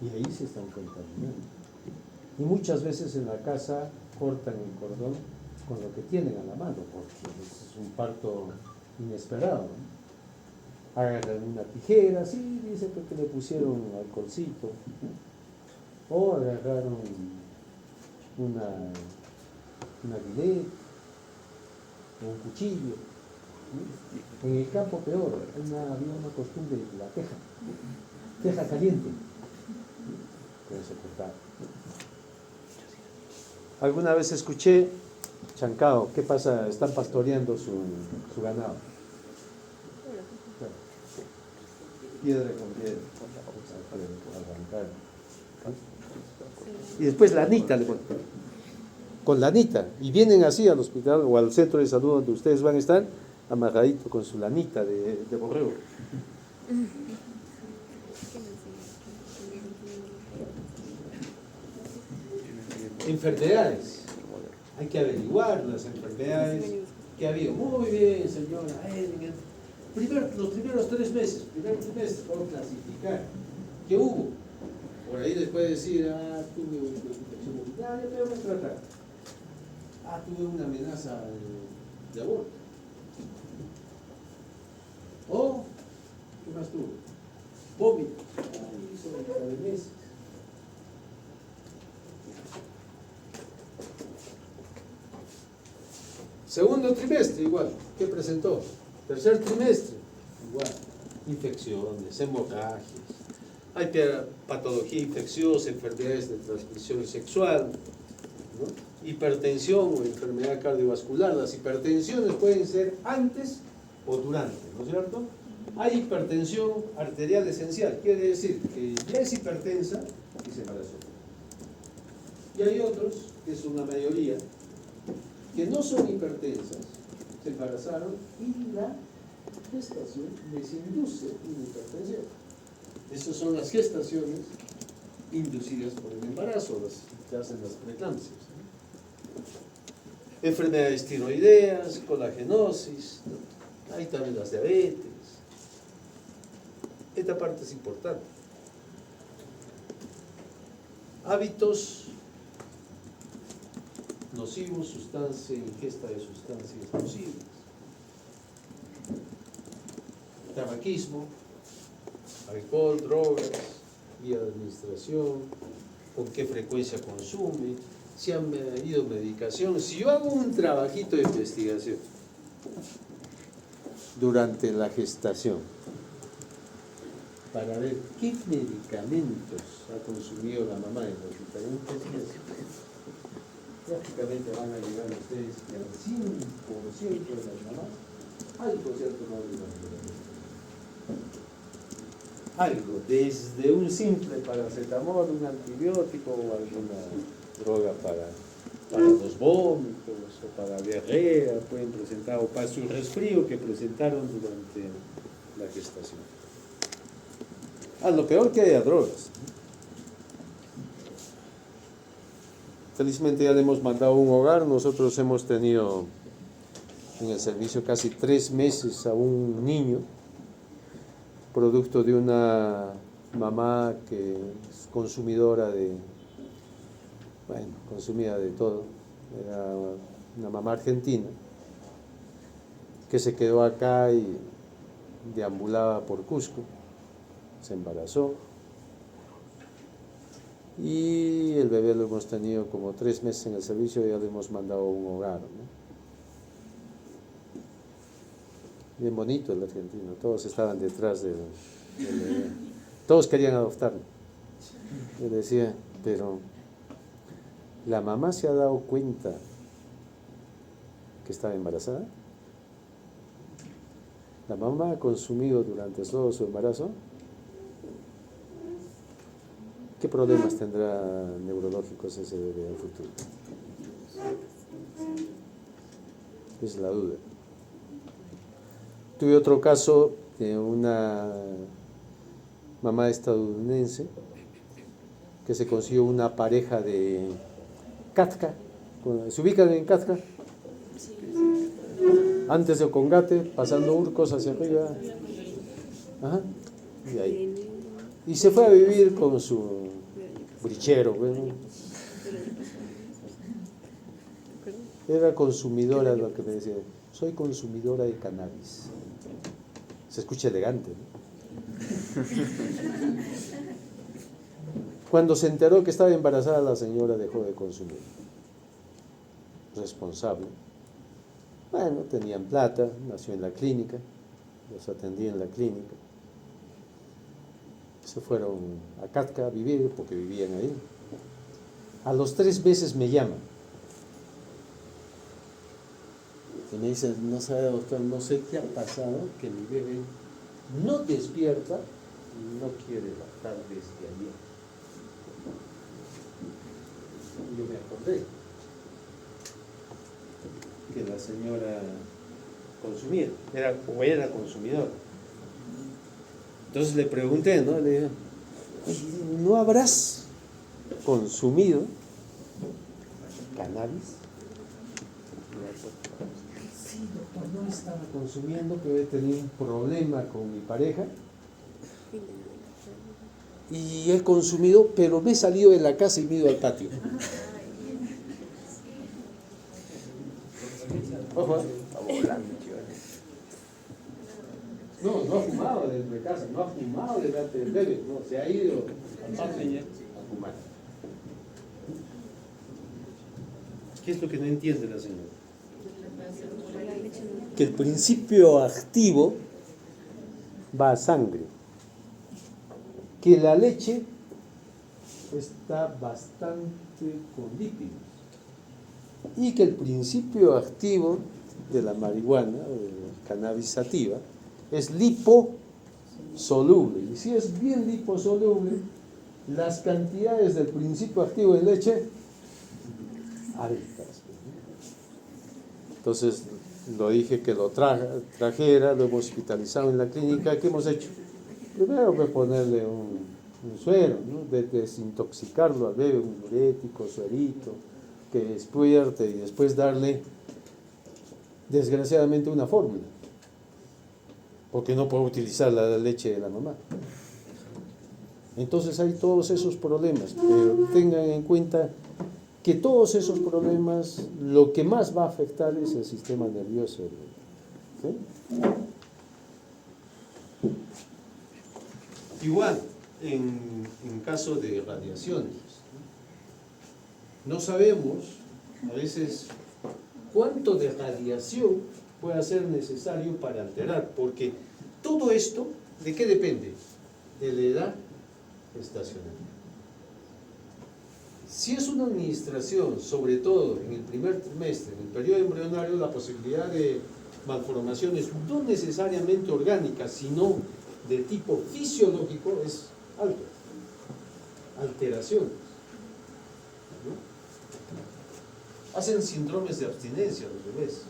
Y ahí se están contaminando. Y muchas veces en la casa cortan el cordón con lo que tienen a la mano, porque es un parto inesperado, ¿no? Agarran una tijera, sí, dice porque le pusieron alcoholcito, o agarraron una guinea, un cuchillo, ¿no? En el campo peor, había una costumbre de la teja caliente, con eso cortaba. Alguna vez escuché, Chancao, ¿qué pasa? Están pastoreando su ganado. Piedra con piedra. Y después lanita le ponen. Con lanita. Y vienen así al hospital o al centro de salud donde ustedes van a estar, amarradito con su lanita de borrego. Enfermedades. Hay que averiguar las enfermedades que ha habido. Muy bien, señora. Los primeros 3 meses, por clasificar. ¿Qué hubo? Por ahí les puede decir, tuve una infección urinaria, pero me trataron. Tuve una amenaza de aborto. O, ¿qué más tuvo? Vómito. Hizo 9 meses. Segundo trimestre, igual. ¿Qué presentó? Tercer trimestre, igual. Infecciones, hemorragias. Hay patología infecciosa, enfermedades de transmisión sexual, ¿no? Hipertensión o enfermedad cardiovascular. Las hipertensiones pueden ser antes o durante, ¿no es cierto? Hay hipertensión arterial esencial, quiere decir que ya es hipertensa y se embarazó. Y hay otros, que es una mayoría, que no son hipertensas, se embarazaron y la gestación les induce una hipertensión. Esas son las gestaciones inducidas por el embarazo, las que hacen las preeclampsias. Enfermedades tiroideas, colagenosis, ¿no? Hay también las diabetes. Esta parte es importante. Hábitos nocivos, sustancia, ingesta de sustancias nocivas. Tabaquismo, alcohol, drogas, vía de administración, con qué frecuencia consume, si han medido medicación. Si yo hago un trabajito de investigación durante la gestación para ver qué medicamentos ha consumido la mamá en los diferentes meses, prácticamente van a llegar ustedes que al 100% de las mamás algo se ha tomado durante la vida. Algo, desde un simple paracetamol, un antibiótico o alguna droga para los vómitos o para diarrea, pueden presentar, o para su resfrío que presentaron durante la gestación. Lo peor que haya drogas. Felizmente ya le hemos mandado a un hogar. Nosotros hemos tenido en el servicio casi 3 meses a un niño, producto de una mamá que es consumidora consumía de todo. Era una mamá argentina que se quedó acá y deambulaba por Cusco, se embarazó y el bebé lo hemos tenido como 3 meses en el servicio y ya le hemos mandado a un hogar, ¿no? Bien bonito el argentino, todos estaban detrás del bebé, todos querían adoptarlo. Yo decía, pero ¿la mamá se ha dado cuenta que estaba embarazada? ¿La mamá ha consumido durante todo su embarazo? ¿Qué problemas tendrá neurológicos ese bebé en el futuro? Es la duda. Tuve otro caso de una mamá estadounidense que se consiguió una pareja de Catka. ¿Se ubican en Catka? Antes de Ocongate, pasando Urcos hacia arriba. Ajá. Y ahí. Y se fue a vivir con su brichero. Bueno. Era consumidora, lo que me decía. Soy consumidora de cannabis. Se escucha elegante, ¿no? Cuando se enteró que estaba embarazada, la señora dejó de consumir. Responsable. Bueno, tenían plata, nació en la clínica, los atendí en la clínica. Se fueron a Catka a vivir porque vivían ahí. A los 3 meses me llaman. Y me dice, no sabe, doctor, no sé qué ha pasado, que mi bebé no despierta y no quiere lactar desde ayer. Y yo me acordé que la señora consumía, era consumidora. Entonces le pregunté, ¿no? Le dije, ¿no habrás consumido cannabis? Sí, doctor, no estaba consumiendo, pero he tenido un problema con mi pareja y he consumido, pero me he salido de la casa y me he ido al patio. Ojo, no ha fumado desde casa, no ha fumado delante del bebé, no, se ha ido al patio a fumar. ¿Qué es lo que no entiende la señora? Que el principio activo va a sangre, que la leche está bastante con lípidos y que el principio activo de la marihuana o de la cannabis sativa es liposoluble, y si es bien liposoluble, las cantidades del principio activo de leche altas. Entonces lo dije que lo trajera, lo hemos hospitalizado en la clínica. ¿Qué hemos hecho? Primero ponerle un suero, ¿no? De desintoxicarlo al bebé, un diurético, suerito, que despierte, y después darle, desgraciadamente, una fórmula, porque no puedo utilizar la leche de la mamá. Entonces hay todos esos problemas, pero tengan en cuenta que todos esos problemas lo que más va a afectar es el sistema nervioso. ¿Sí? Igual, en caso de radiaciones, no sabemos a veces cuánto de radiación puede ser necesario para alterar, porque todo esto, ¿de qué depende? De la edad gestacional. Si es una administración, sobre todo en el primer trimestre, en el periodo embrionario, la posibilidad de malformaciones no necesariamente orgánicas, sino de tipo fisiológico es alta. Alteraciones, ¿no? Hacen síndromes de abstinencia los bebés.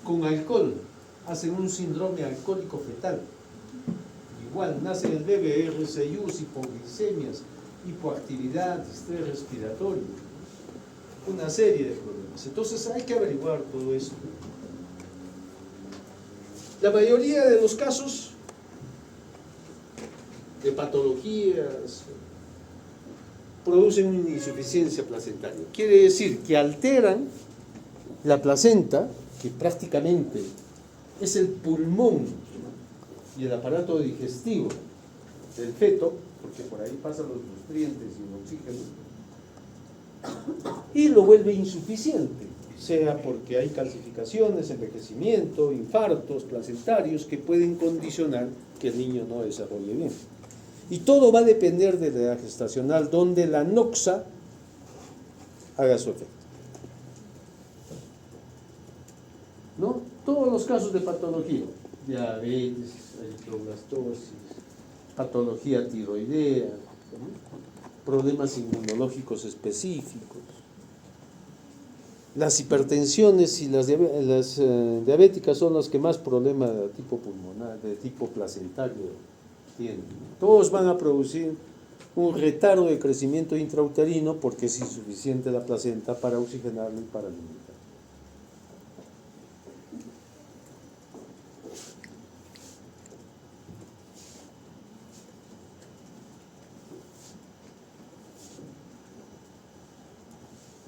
Con alcohol, hacen un síndrome alcohólico fetal. Igual, nace el bebé, RCIUs, hipoglicemias, hipoactividad, estrés respiratorio, una serie de problemas. Entonces hay que averiguar todo esto. La mayoría de los casos de patologías producen una insuficiencia placentaria. Quiere decir que alteran la placenta, que prácticamente es el pulmón y el aparato digestivo del feto, porque por ahí pasan los nutrientes y el oxígeno, y lo vuelve insuficiente, sea porque hay calcificaciones, envejecimiento, infartos placentarios que pueden condicionar que el niño no desarrolle bien. Y todo va a depender de la edad gestacional, donde la noxa haga su efecto. ¿No? Todos los casos de patología, diabetes, eritroblastosis, patología tiroidea, ¿no? Problemas inmunológicos específicos. Las hipertensiones y las diabéticas son las que más problemas de tipo pulmonar, de tipo placentario tienen. Todos van a producir un retardo de crecimiento intrauterino porque es insuficiente la placenta para oxigenarlo y para alimentar.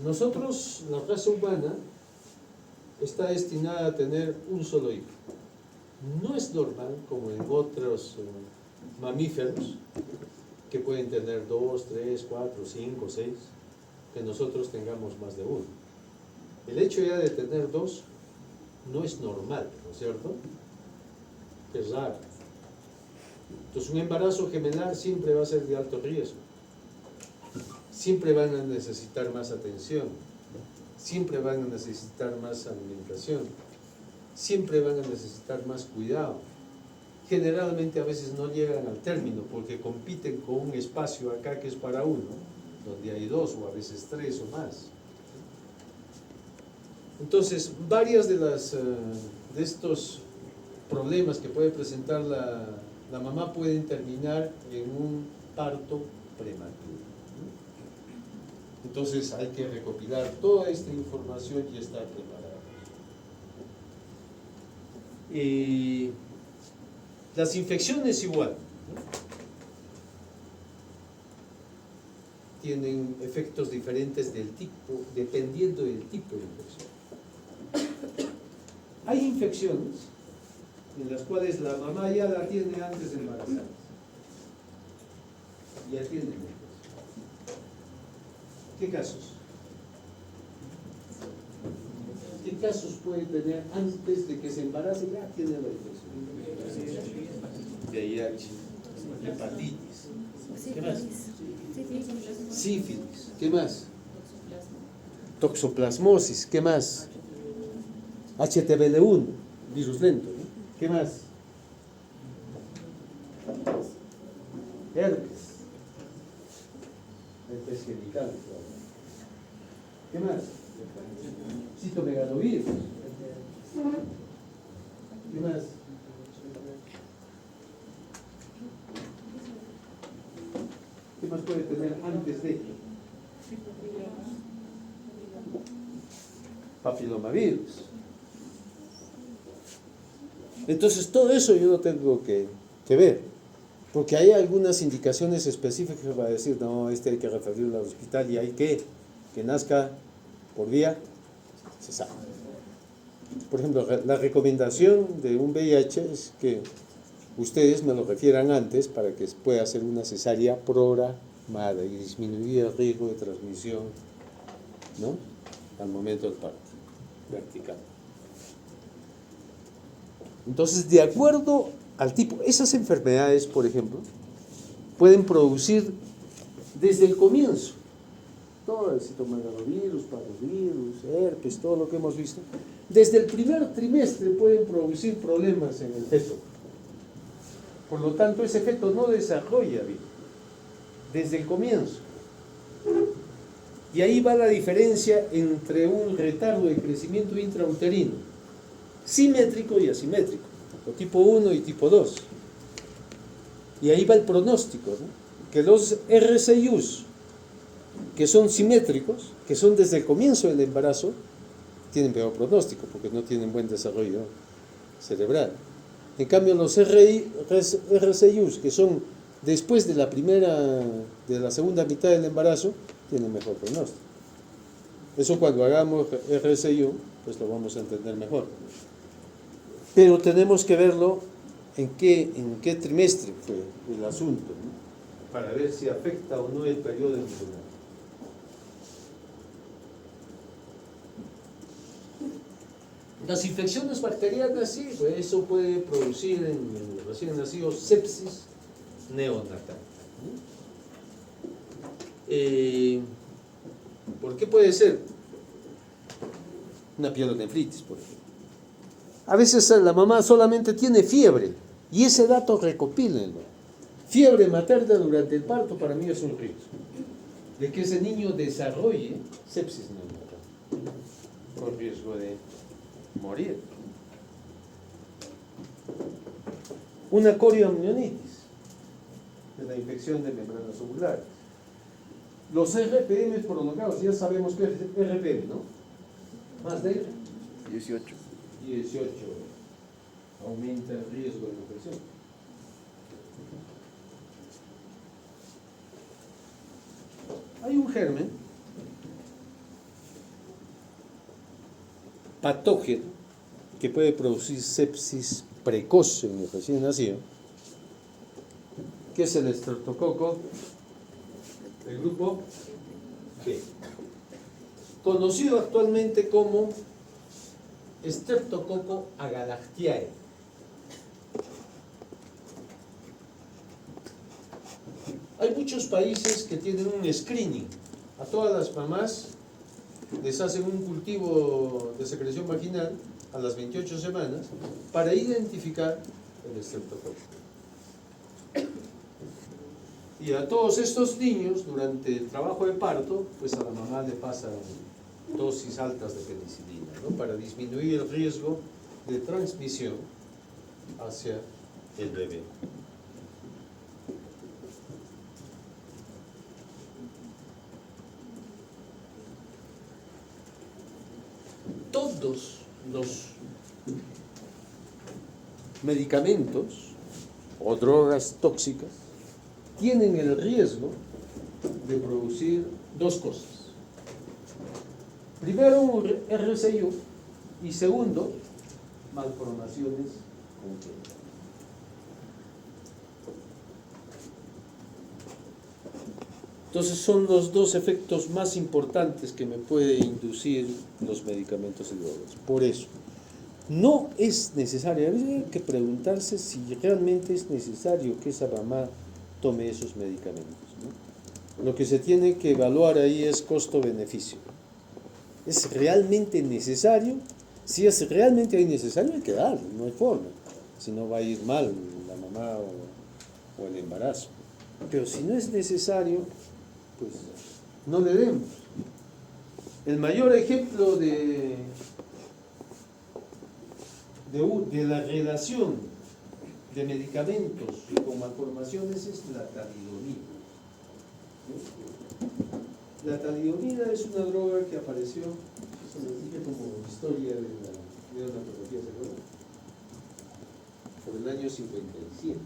Nosotros, la raza humana, está destinada a tener un solo hijo. No es normal, como en otros mamíferos, que pueden tener 2, 3, 4, 5, 6, que nosotros tengamos más de uno. El hecho ya de tener 2 no es normal, ¿no es cierto? Es raro. Entonces un embarazo gemelar siempre va a ser de alto riesgo. Siempre van a necesitar más atención, siempre van a necesitar más alimentación, siempre van a necesitar más cuidado. Generalmente a veces no llegan al término porque compiten con un espacio acá que es para uno, donde hay 2 o a veces 3 o más. Entonces, varias de estos problemas que puede presentar la mamá pueden terminar en un parto prematuro. Entonces hay que recopilar toda esta información y estar preparados. Las infecciones igual, ¿no? Tienen efectos diferentes del tipo, dependiendo del tipo de infección. Hay infecciones en las cuales la mamá ya la tiene antes de embarazarse. Ya tiene infección. ¿Qué casos? ¿Qué casos puede tener antes de que se embarace? Ya tiene la infección. VIH, hepatitis. ¿Qué más? Sífilis. ¿Qué más? Toxoplasmosis. ¿Qué más? HTBL1, virus lento. ¿No? ¿Qué más? Herpes. Herpes genital. ¿Qué más? Citomegalovirus. ¿Qué más? ¿Qué más puede tener antes de? Papilomavirus. Entonces todo eso yo lo tengo que ver, porque hay algunas indicaciones específicas para decir, no, hay que referirlo al hospital y hay que que nazca por vía cesárea. Por ejemplo, la recomendación de un VIH es que ustedes me lo refieran antes para que pueda hacer una cesárea programada y disminuir el riesgo de transmisión, ¿no?, al momento del parto vertical. Entonces, de acuerdo al tipo, esas enfermedades, por ejemplo, pueden producir desde el comienzo todo el citomegalovirus, parvovirus, herpes, todo lo que hemos visto. Desde el primer trimestre pueden producir problemas en el feto. Por lo tanto, ese feto no desarrolla bien desde el comienzo. Y ahí va la diferencia entre un retardo de crecimiento intrauterino simétrico y asimétrico, o tipo 1 y tipo 2. Y ahí va el pronóstico, ¿no? Que los RCIUs, que son simétricos, que son desde el comienzo del embarazo, tienen peor pronóstico porque no tienen buen desarrollo cerebral. En cambio, los RCIUs, que son después de la segunda mitad del embarazo, tienen mejor pronóstico. Eso cuando hagamos RCIU, pues lo vamos a entender mejor. Pero tenemos que verlo en qué trimestre fue el asunto, ¿no?, para ver si afecta o no el periodo embrionario. Las infecciones bacterianas, sí, pues eso puede producir en el recién nacido sepsis neonatal. ¿Por qué puede ser? Una pielonefritis, por ejemplo. A veces la mamá solamente tiene fiebre, y ese dato recopílenlo. Fiebre materna durante el parto para mí es un riesgo de que ese niño desarrolle sepsis neonatal, con riesgo de morir. Una corioamnionitis, de la infección de membranas ovulares. Los RPM prolongados, ya sabemos que es RPM, ¿no? Más de
18.
Aumenta el riesgo de infección. Hay un germen patógeno que puede producir sepsis precoz en el recién nacido, que es el estreptococo del grupo G, conocido actualmente como Streptococcus agalactiae. Hay muchos países que tienen un screening. A todas las mamás les hacen un cultivo de secreción vaginal a las 28 semanas para identificar el estreptococo. Y a todos estos niños, durante el trabajo de parto, pues a la mamá le pasan dosis altas de penicilina, ¿no?, para disminuir el riesgo de transmisión hacia el bebé. Todos los medicamentos o drogas tóxicas tienen el riesgo de producir dos cosas. Primero, un RCIU, y segundo, malformaciones congénitas. Entonces son los dos efectos más importantes que me puede inducir los medicamentos y drogas. Por eso, no es necesario, a veces hay que preguntarse si realmente es necesario que esa mamá tome esos medicamentos, ¿no? Lo que se tiene que evaluar ahí es costo-beneficio. ¿Es realmente necesario? Si es realmente necesario, hay que darlo, no hay forma. Si no, va a ir mal la mamá o el embarazo. Pero si no es necesario, pues no le demos. El mayor ejemplo de la relación de medicamentos con malformaciones es la talidomida. La talidomida es una droga que apareció, eso les dije como historia de la neonatología, ¿se acuerdan? Por el año 57,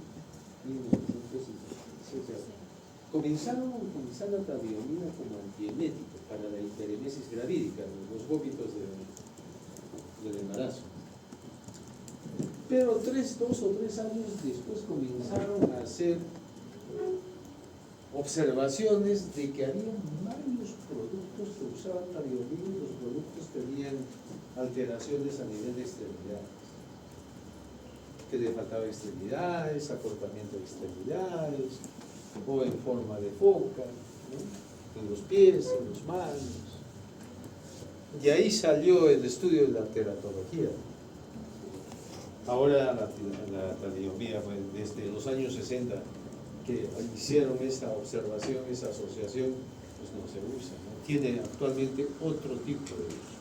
1957. comenzaron a utilizar la talidomida como antiemético para la hiperemesis gravídica, los vómitos del embarazo. Pero 2 o 3 años después comenzaron a hacer observaciones de que había varios productos que usaban talidomida y los productos tenían alteraciones a nivel de extremidades, que le faltaba extremidades, acortamiento de extremidades, o en forma de foca, ¿no? En los pies, en las manos. Y ahí salió el estudio de la teratología. Ahora la talidomida, pues, desde los años 60 que hicieron esa observación, esa asociación, pues no se usa, ¿no? Tiene actualmente otro tipo de usos.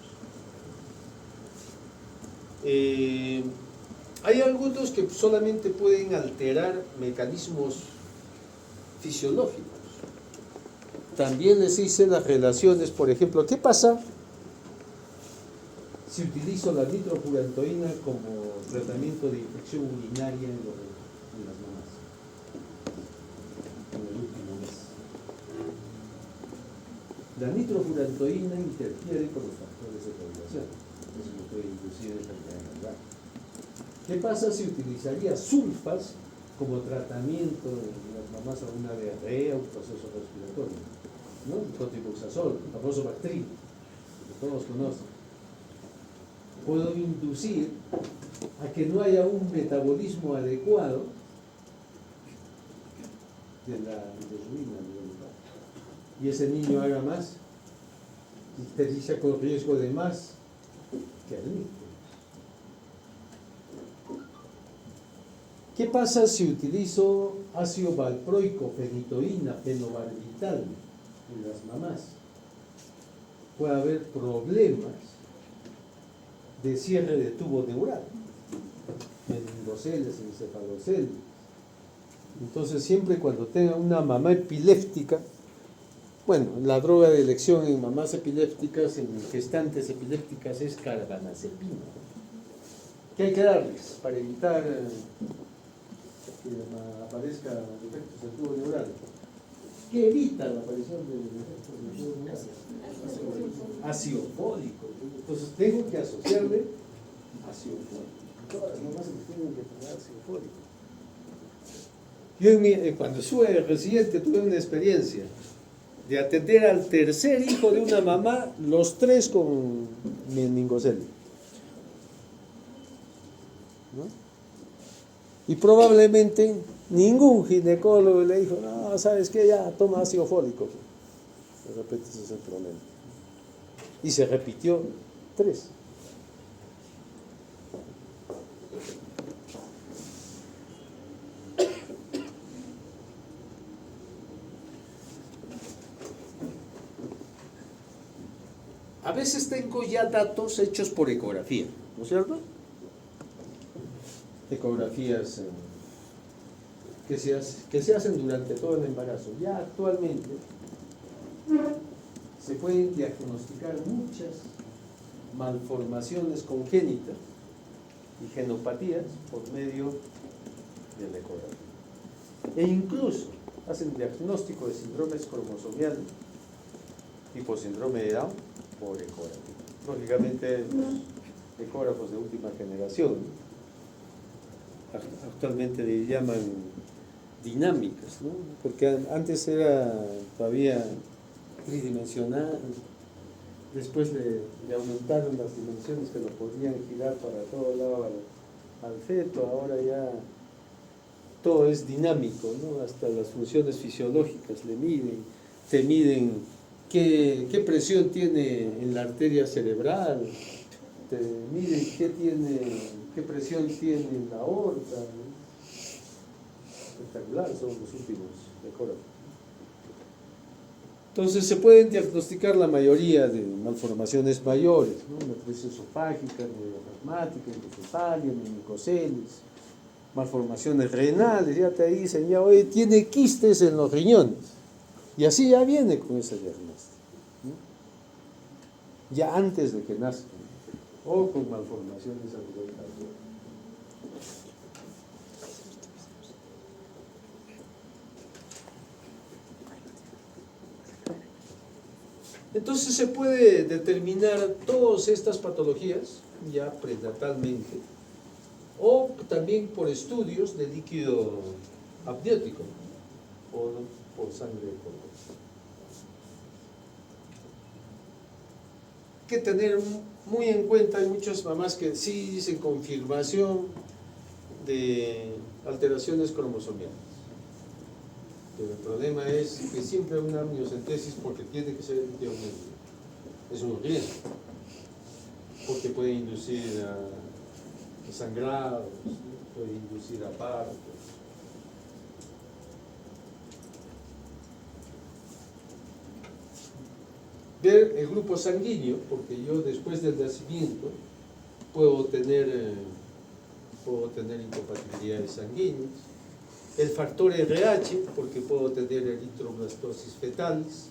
Hay algunos que solamente pueden alterar mecanismos fisiológicos. También les hice las relaciones, por ejemplo, ¿qué pasa si utilizo la nitrofurantoína como tratamiento de infección urinaria en las mamás en el último mes? La nitrofurantoína interfiere con los factores de coagulación, eso me puede inducir enfermedad renal. ¿Qué pasa si utilizaría sulfas como tratamiento en las mamás a una diarrea o un proceso respiratorio? ¿No? El cotrimoxazol, el famoso Bactrim, que todos conocen. Puedo inducir a que no haya un metabolismo adecuado de la bilirrubina, y ese niño haga más, ictericia con riesgo de más que el. ¿Qué pasa si utilizo ácido valproico, fenitoína, fenobarbital en las mamás? Puede haber problemas de cierre de tubo neural, meningoceles, encefaloceles. Entonces, siempre cuando tenga una mamá epiléptica, bueno, la droga de elección en mamás epilépticas, en gestantes epilépticas, es carbamazepina. ¿Qué hay que darles para evitar que aparezca defectos del tubo neural? ¿Qué evita la aparición de defectos del tubo neural? Ácido fólico. Entonces tengo que asociarle ácido fólico. Todas las mamás tienen que tener ácido fólico. Yo cuando estuve residente tuve una experiencia de atender al tercer hijo de una mamá, los 3 con meningocelia, ¿no? Y probablemente ningún ginecólogo le dijo, no, ¿sabes qué? Ya toma ácido fólico. De repente ese es el problema. Y se repitió 3. A veces tengo ya datos hechos por ecografía, ¿no es cierto? Ecografías que se hacen durante todo el embarazo. Ya actualmente se pueden diagnosticar muchas malformaciones congénitas y genopatías por medio de la ecografía. E incluso hacen diagnóstico de síndromes cromosomiales tipo síndrome de Down por ecografía. Lógicamente los ecógrafos de última generación, ¿no? Actualmente le llaman dinámicas, ¿no? Porque antes era todavía tridimensional, después le aumentaron las dimensiones que lo podían girar para todo lado al feto, ahora ya todo es dinámico, ¿no? Hasta las funciones fisiológicas le miden, te miden qué presión tiene en la arteria cerebral, te miden qué presión tiene en la aorta, ¿no? Espectacular, son los últimos ecógrafos. Entonces se pueden diagnosticar la mayoría de malformaciones mayores, ¿no? Metritis esofágica, neuroplasmática, endocefalia, menicoceles, malformaciones renales, ya te dicen, ya hoy tiene quistes en los riñones, y así ya viene con ese diagnóstico, ¿no? Ya antes de que nazca, ¿no? O con malformaciones a nivel cardiaco. Entonces se puede determinar todas estas patologías ya prenatalmente o también por estudios de líquido amniótico o por sangre corporal. Hay que tener muy en cuenta, hay muchas mamás que sí dicen confirmación de alteraciones cromosomales. Pero el problema es que siempre hay una amniocentesis porque tiene que ser amniótico. Es un riesgo, porque puede inducir a sangrados, puede inducir a partos. Ver el grupo sanguíneo, porque yo después del nacimiento puedo tener incompatibilidades sanguíneas. El factor RH, porque puedo tener eritroblastosis fetalis,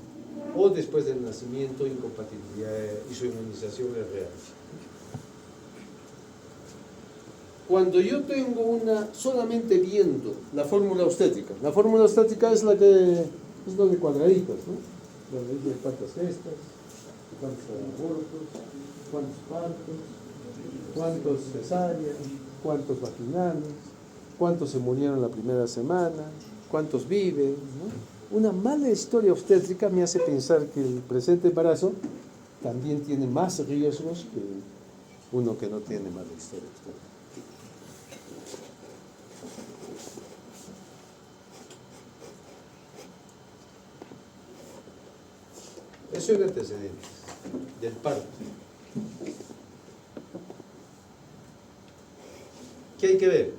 o después del nacimiento incompatibilidad y su inmunización RH. Cuando yo tengo solamente viendo la fórmula obstétrica es la que es lo de cuadraditos, ¿no? Donde dice cuántas gestas, cuántos abortos, cuántos partos, cuántos cesáreas, cuántos vaginales, cuántos se murieron la primera semana, cuántos viven, ¿no? Una mala historia obstétrica me hace pensar que el presente embarazo también tiene más riesgos que uno que no tiene mala historia obstétrica. Eso es antecedentes del parto. ¿Qué hay que ver?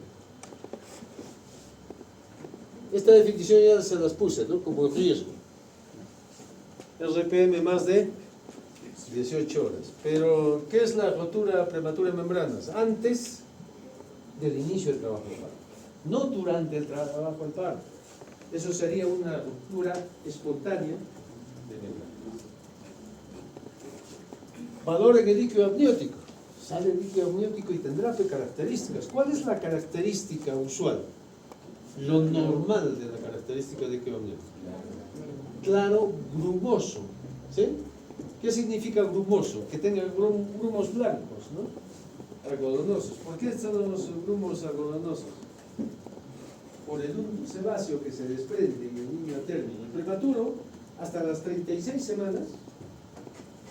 Esta definición ya se las puse, ¿no? Como riesgo. RPM más de 18 horas. Pero, ¿qué es la rotura prematura de membranas? Antes del inicio del trabajo del parto. No durante el trabajo del parto. Eso sería una ruptura espontánea de membranas. Valor en el líquido amniótico. Sale el líquido amniótico y tendrá características. ¿Cuál es la característica usual? Lo normal de la característica del líquido amniótico. Claro, grumoso. ¿Sí? ¿Qué significa grumoso? Que tenga grumos blancos, ¿no? Algodonosos. ¿Por qué son los grumos algodonosos? Por el unto sebáceo que se desprende en el niño a término prematuro, hasta las 36 semanas.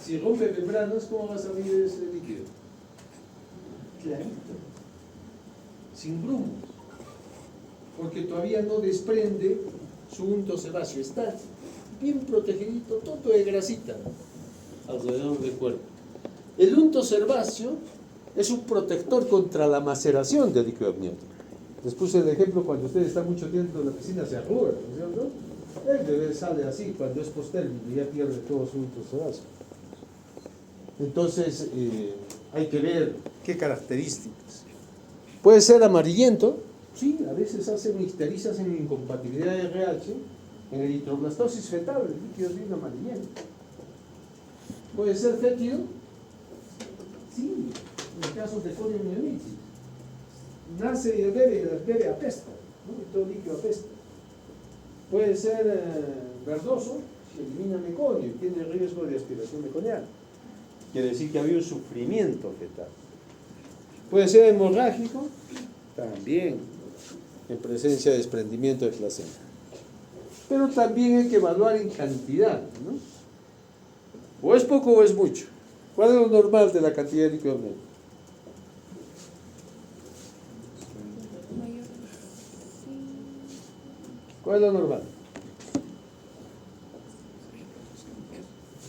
Si rompe membranas, ¿cómo va a salir ese líquido? Clarito, sin grumos, porque todavía no desprende su unto sebáceo, está bien protegidito, todo de grasita alrededor del cuerpo. El unto sebáceo es un protector contra la maceración del líquido amniótico. Les puse el ejemplo cuando usted está mucho tiempo en la piscina, se arruga, ¿no es cierto? El bebé sale así cuando es postérmino y ya pierde todo su unto sebáceo. Entonces, hay que ver qué características. Puede ser amarillento, sí, a veces hacen icterizas en incompatibilidad de RH, en eritroblastosis fetal, el líquido es bien amarillento. Puede ser fétido, sí, en casos de coriomielitis. Nace y el bebé apesta, ¿no? Y todo el líquido apesta. Puede ser verdoso, si elimina meconio y tiene riesgo de aspiración meconiana. Quiere decir que había un sufrimiento fetal. Puede ser hemorrágico, también, en presencia de desprendimiento de placenta. Pero también hay que evaluar en cantidad, ¿no? O es poco o es mucho. ¿Cuál es lo normal de la cantidad de líquido amniótico? ¿Cuál es lo normal?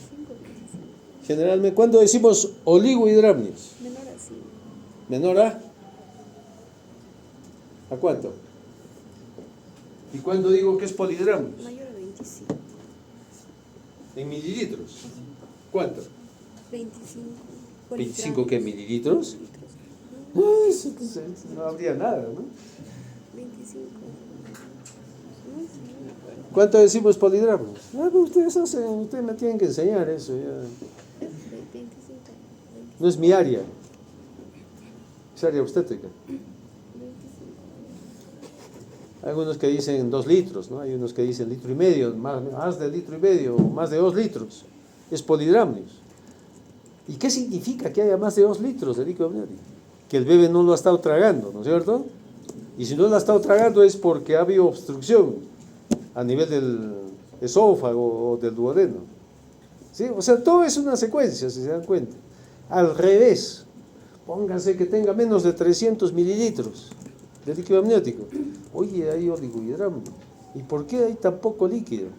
5.
Generalmente, ¿cuándo decimos oligohidramnios?
Menor a 5.
¿Menor a? ¿A cuánto? ¿Y cuándo digo que es polidramnios?
Mayor a 25.
¿En mililitros? ¿Cuánto?
25.
¿25 qué mililitros? No habría nada, ¿no?
25. No sé.
¿Cuánto decimos polidramnios? Ustedes me tienen que enseñar eso. Ya.
25.
No es mi área. Es área obstétrica.
25.
Hay algunos que dicen 2 litros, ¿no? Hay unos que dicen litro y medio, más de litro y medio, o más de 2 litros. es polidramnios. ¿Y qué significa que haya más de 2 litros de líquido amniótico? Que el bebé no lo ha estado tragando, ¿no es cierto? Y si no lo ha estado tragando es porque ha habido obstrucción a nivel del esófago o del duodeno. ¿Sí? O sea, todo es una secuencia, si se dan cuenta. Al revés, pónganse que tenga menos de 300 mililitros de líquido amniótico. Oye, hay oligohidramnio. ¿Y por qué hay tan poco líquido?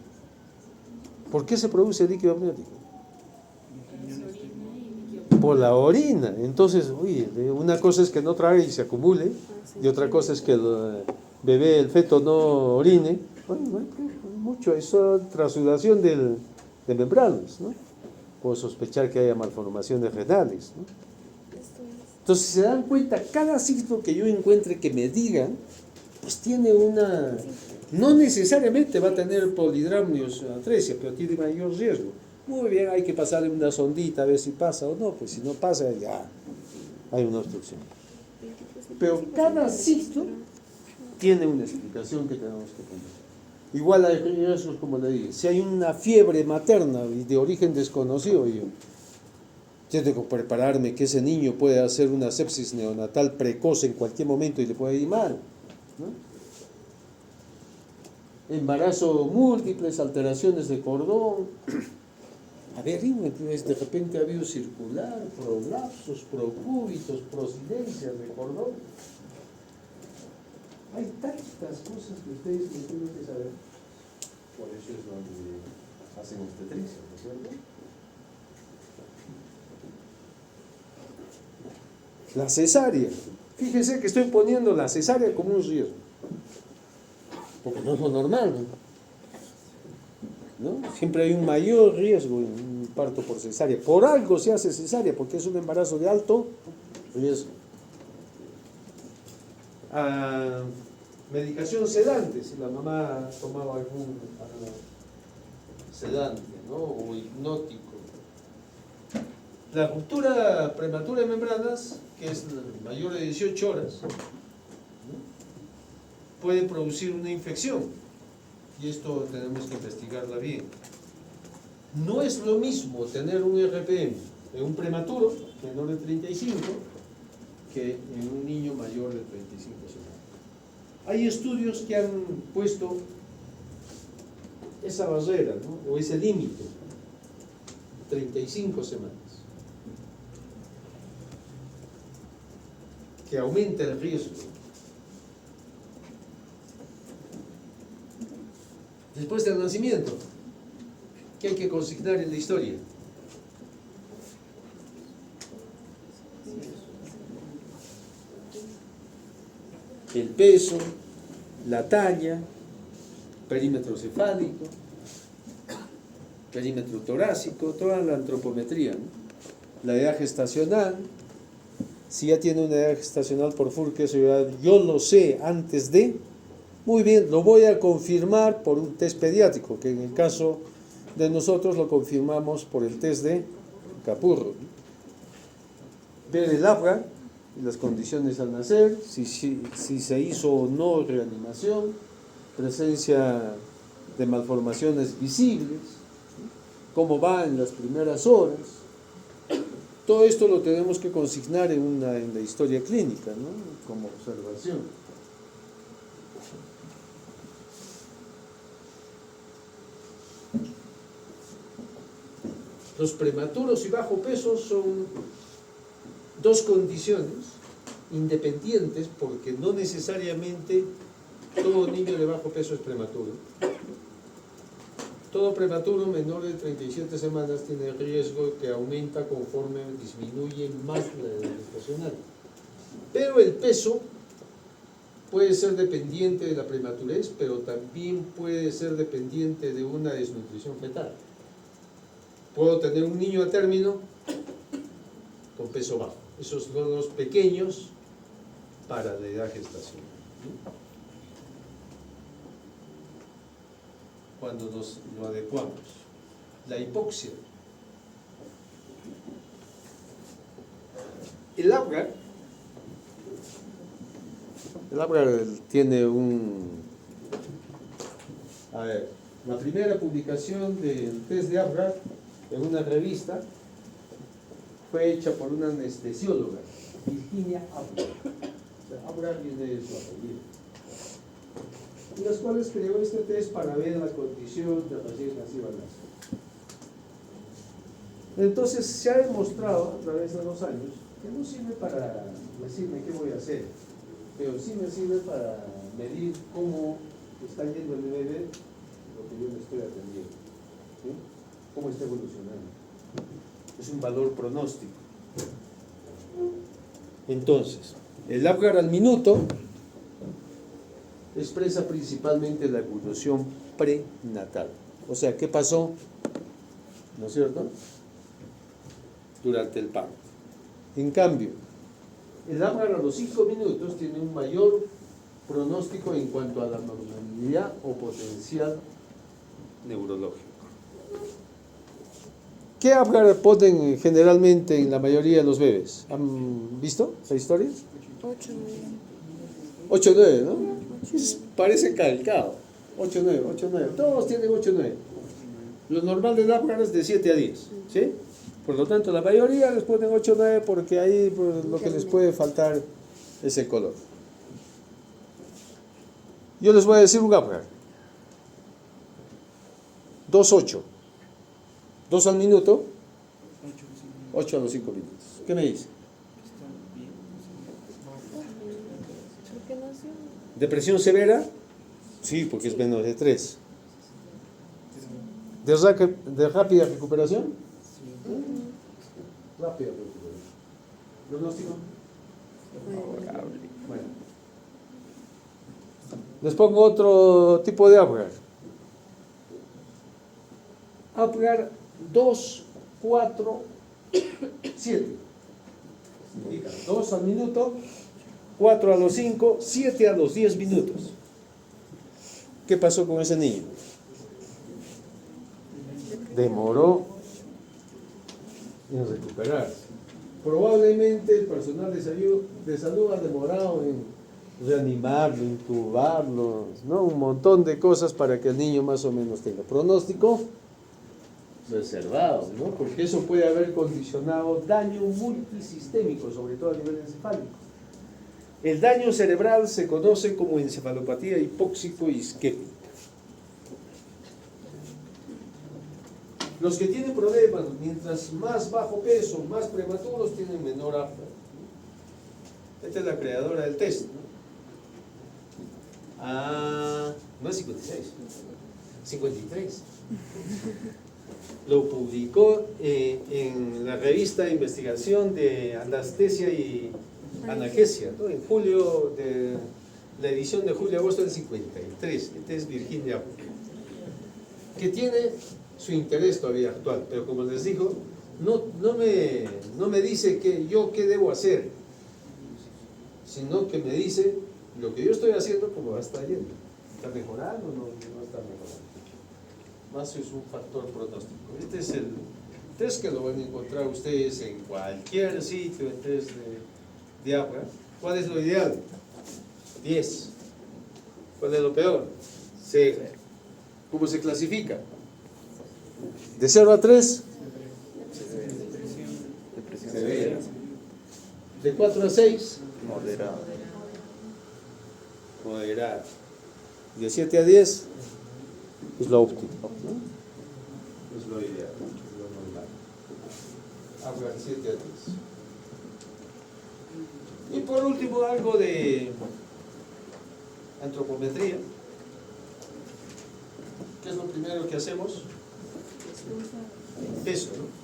¿Por qué se produce líquido amniótico? Por la orina. Entonces, oye, una cosa es que no trague y se acumule, y otra cosa es que el bebé, el feto, no orine. Bueno, mucho, eso trasudación de membranas, ¿no? Puedo sospechar que haya malformaciones renales, ¿no? Entonces, si se dan cuenta, cada ciclo que yo encuentre que me digan, pues tiene una... No necesariamente va a tener polidramnios atresia, pero tiene mayor riesgo. Muy bien, hay que pasarle una sondita a ver si pasa o no, pues si no pasa, ya hay una obstrucción. Pero cada ciclo tiene una explicación que tenemos que poner. Igual hay riesgos, como le dije, si hay una fiebre materna y de origen desconocido, yo tengo que prepararme que ese niño puede hacer una sepsis neonatal precoz en cualquier momento y le puede ir mal, ¿no? Embarazo múltiples, alteraciones de cordón. A ver, de repente ha habido circular, prolapsos, procúbitos, prosidencias de cordón. Hay tantas cosas que ustedes tienen que saber. Por eso es donde hacen obstetricia, ¿no es cierto? La cesárea. Fíjense que estoy poniendo la cesárea como un riesgo. Porque no es lo normal, ¿no? Siempre hay un mayor riesgo en un parto por cesárea. Por algo se hace cesárea, porque es un embarazo de alto riesgo. Medicación sedante, si la mamá tomaba algún sedante, ¿no? O hipnótico. La ruptura prematura de membranas, que es mayor de 18 horas, ¿no? Puede producir una infección, y esto tenemos que investigarla bien. No es lo mismo tener un RPM en un prematuro menor de 35 que en un niño mayor de 35 semanas. Hay estudios que han puesto esa barrera, ¿no? O ese límite, 35 semanas, que aumenta el riesgo. Después del nacimiento, ¿qué hay que consignar en la historia? El peso, la talla, perímetro cefálico, perímetro torácico, toda la antropometría, ¿no? La edad gestacional, si ya tiene una edad gestacional por FURC, eso yo lo sé antes de, muy bien, lo voy a confirmar por un test pediátrico, que en el caso de nosotros lo confirmamos por el test de Capurro, ¿no? Ver el APGAR, las condiciones al nacer, si se hizo o no reanimación, presencia de malformaciones visibles, cómo va en las primeras horas. Todo esto lo tenemos que consignar en la historia clínica, ¿no? Como observación. Los prematuros y bajo peso son dos condiciones independientes, porque no necesariamente todo niño de bajo peso es prematuro. Todo prematuro menor de 37 semanas tiene riesgo que aumenta conforme disminuye más la edad gestacional. Pero el peso puede ser dependiente de la prematurez, pero también puede ser dependiente de una desnutrición fetal. Puedo tener un niño a término con peso bajo. Esos son los pequeños para la edad gestacional, ¿no? Cuando lo adecuamos. La hipoxia. El APGAR tiene a ver, la primera publicación del test de APGAR en una revista, fue hecha por una anestesióloga, Virginia Abgar. O sea, Abgar viene de su apellido. Y las cuales creó este test para ver la condición de recién nacido al nacer. Entonces se ha demostrado a través de los años que no sirve para decirme qué voy a hacer, pero sí me sirve para medir cómo está yendo el bebé, lo que yo me estoy atendiendo, ¿sí? Cómo está evolucionando. Es un valor pronóstico. Entonces, el Apgar al minuto expresa principalmente la evolución prenatal. O sea, ¿qué pasó? ¿No es cierto? Durante el parto. En cambio, el Apgar a los 5 minutos tiene un mayor pronóstico en cuanto a la normalidad o potencial neurológico. ¿Qué Apgar ponen generalmente en la mayoría de los bebés? ¿Han visto esa historia?
8, 9.
8, 9, ¿no? Parece calcado. 8, 9, 8, 9. Todos tienen 8, 9. Lo normal del Apgar es de 7 a 10. ¿Sí? Por lo tanto, la mayoría les ponen 8, 9 porque ahí pues, lo que les puede faltar es el color. Yo les voy a decir un Apgar. 2, 8. 2 al minuto, 8 a los 5 minutos. ¿Qué me dice?
¿Por qué nació?
¿Depresión severa? Sí, porque es menos de 3. ¿De rápida recuperación? Rápida recuperación. ¿Pronóstico? Bueno. Les pongo otro tipo de Apgar. Apgar 2, 4, 7. Indica 2 al minuto, 4 a los 5, 7 a los 10 minutos. ¿Qué pasó con ese niño? Demoró en recuperarse. Probablemente el personal de salud ha demorado en reanimarlo, intubarlo, ¿no? Un montón de cosas para que el niño más o menos tenga pronóstico reservado, ¿no? Porque eso puede haber condicionado daño multisistémico, sobre todo a nivel encefálico. El daño cerebral se conoce como encefalopatía hipóxico-isquémica. Los que tienen problemas, mientras más bajo peso, más prematuros, tienen menor Apgar. Esta es la creadora del test, ¿no? No es 56, 53. Lo publicó en la revista de investigación de anestesia y analgesia, ¿no? En julio de la edición de julio-agosto del 53. Este es Virginia Abgar, que tiene su interés todavía actual, pero como les digo, no me dice qué debo hacer, sino que me dice lo que yo estoy haciendo, cómo va a estar yendo. ¿Está mejorando o no está mejorando? Más es un factor pronóstico. Este es el test que lo van a encontrar ustedes en cualquier sitio, el test de Apgar. ¿Cuál es lo ideal? 10. ¿Cuál es lo peor? 0. ¿Cómo se clasifica? De 0 a 3. Severa. De 4 a 6. Moderada. De 7 a 10 es lo óptimo, ¿no? Es lo ideal, es lo normal. Apgar 7 a 10. Y por último, algo de antropometría. ¿Qué es lo primero que hacemos? Peso, ¿no?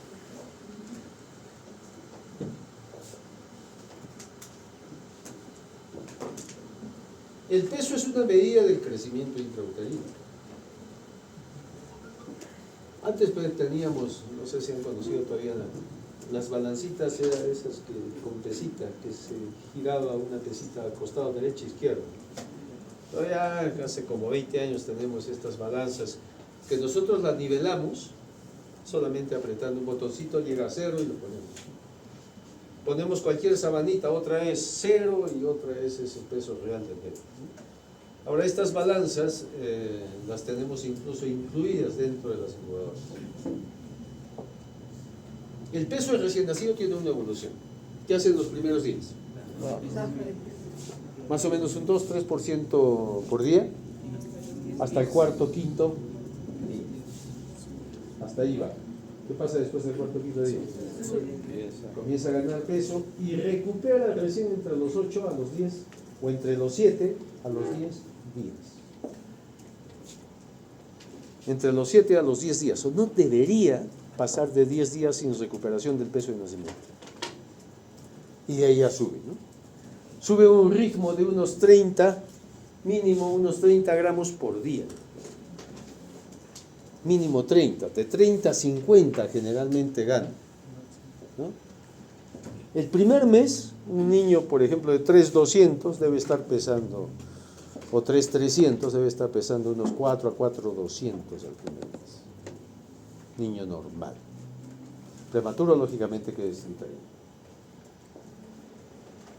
El peso es una medida del crecimiento intrauterino. Antes pues teníamos, no sé si han conocido todavía, las balancitas eran esas con pesita, que se giraba una pesita al costado derecho e izquierdo. Todavía hace como 20 años tenemos estas balanzas que nosotros las nivelamos solamente apretando un botoncito, llega a 0 y lo ponemos. Ponemos cualquier sabanita, otra es 0 y otra es ese peso real del bebé. Ahora estas balanzas las tenemos incluso incluidas dentro de las incubadoras. El peso del recién nacido tiene una evolución. ¿Qué hace en los primeros días? Más o menos un 2-3% por día, hasta el cuarto, quinto día. Hasta ahí va. ¿Qué pasa después del cuarto, quinto día? Comienza a ganar peso y recupera recién entre los 8 a los 10, o entre los 7 a los 10 días. Entre los 7 a los 10 días. O no debería pasar de 10 días sin recuperación del peso de nacimiento. Y de ahí ya sube, ¿no? Sube a un ritmo de unos 30, mínimo unos 30 gramos por día. Mínimo 30, de 30 a 50 generalmente gana, ¿no? El primer mes, un niño, por ejemplo, de 3,200 debe estar pesando, o 3,300 debe estar pesando unos 4 a 4,200 al primer mes. Niño normal. Prematuro, lógicamente, que descentraría.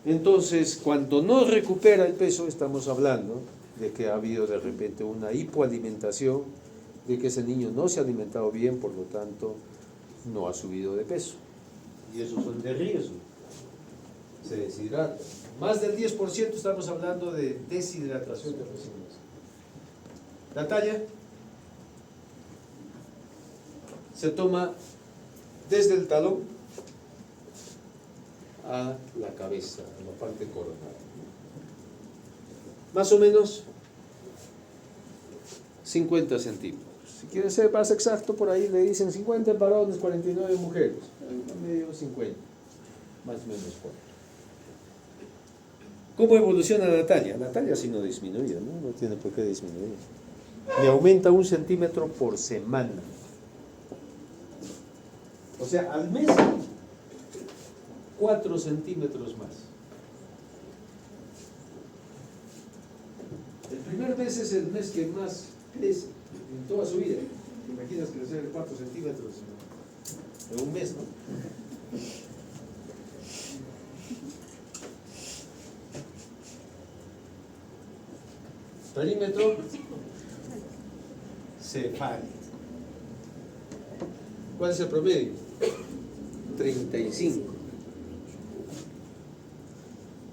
Entonces, cuando no recupera el peso, estamos hablando de que ha habido de repente una hipoalimentación, de que ese niño no se ha alimentado bien, por lo tanto, no ha subido de peso. Y esos son de riesgo. Se deshidrata. Más del 10% estamos hablando de deshidratación de recién nacido. La talla se toma desde el talón a la cabeza, a la parte coronal. Más o menos 50 centímetros. Si quiere ser más exacto, por ahí le dicen 50 varones, 49 mujeres. Medio 50, más o menos 4. ¿Cómo evoluciona la talla? La talla sí no disminuye, ¿no? No tiene por qué disminuir. Le aumenta 1 centímetro por semana. O sea, al mes 4 centímetros más. El primer mes es el mes que más crece en toda su vida. ¿Te imaginas crecer 4 centímetros en un mes, no? Perímetro cefálico. ¿Cuál es el promedio? 35.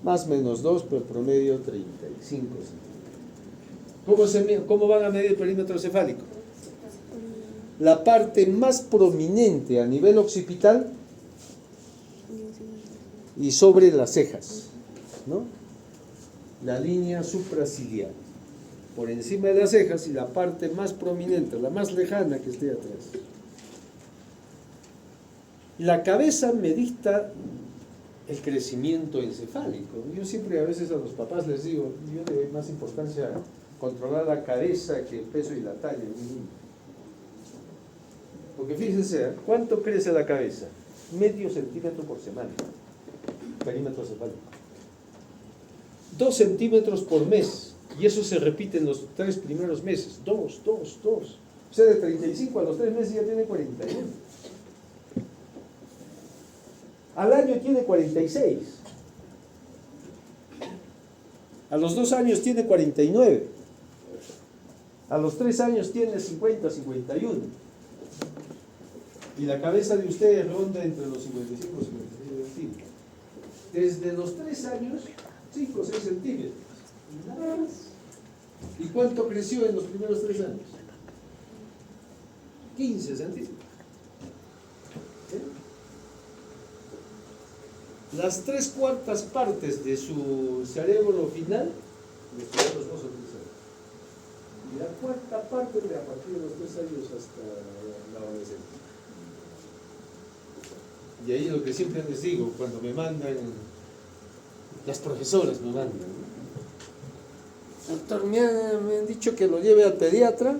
Más menos 2, pero el promedio 35 centímetros. ¿Cómo van a medir el perímetro cefálico? La parte más prominente a nivel occipital y sobre las cejas, ¿no? La línea supraciliar. Por encima de las cejas y la parte más prominente, la más lejana que esté atrás. La cabeza me dicta el crecimiento encefálico. Yo siempre a veces a los papás les digo, yo le doy más importancia a controlar la cabeza que el peso y la talla. Porque fíjense, ¿cuánto crece la cabeza? Medio centímetro por semana. Perímetro cefálico. 2 centímetros por mes. Y eso se repite en los 3 primeros meses. 2. O sea, de 35 a los 3 meses ya tiene 41. Al año tiene 46. A los 2 años tiene 49. A los 3 años tiene 50, 51. Y la cabeza de ustedes ronda entre los 55 y 56 centímetros. Desde los 3 años, 5 o 6 centímetros. Nada más. ¿Y cuánto creció en los primeros 3 años? 15 centímetros. Las 3/4 partes de su cerebro final, los primeros 2 o 3 años. Y la 4ª parte de a partir de los 3 años hasta la adolescencia. Y ahí lo que siempre les digo, cuando me mandan, las profesoras me mandan, ¿no? Doctor, me han dicho que lo lleve al pediatra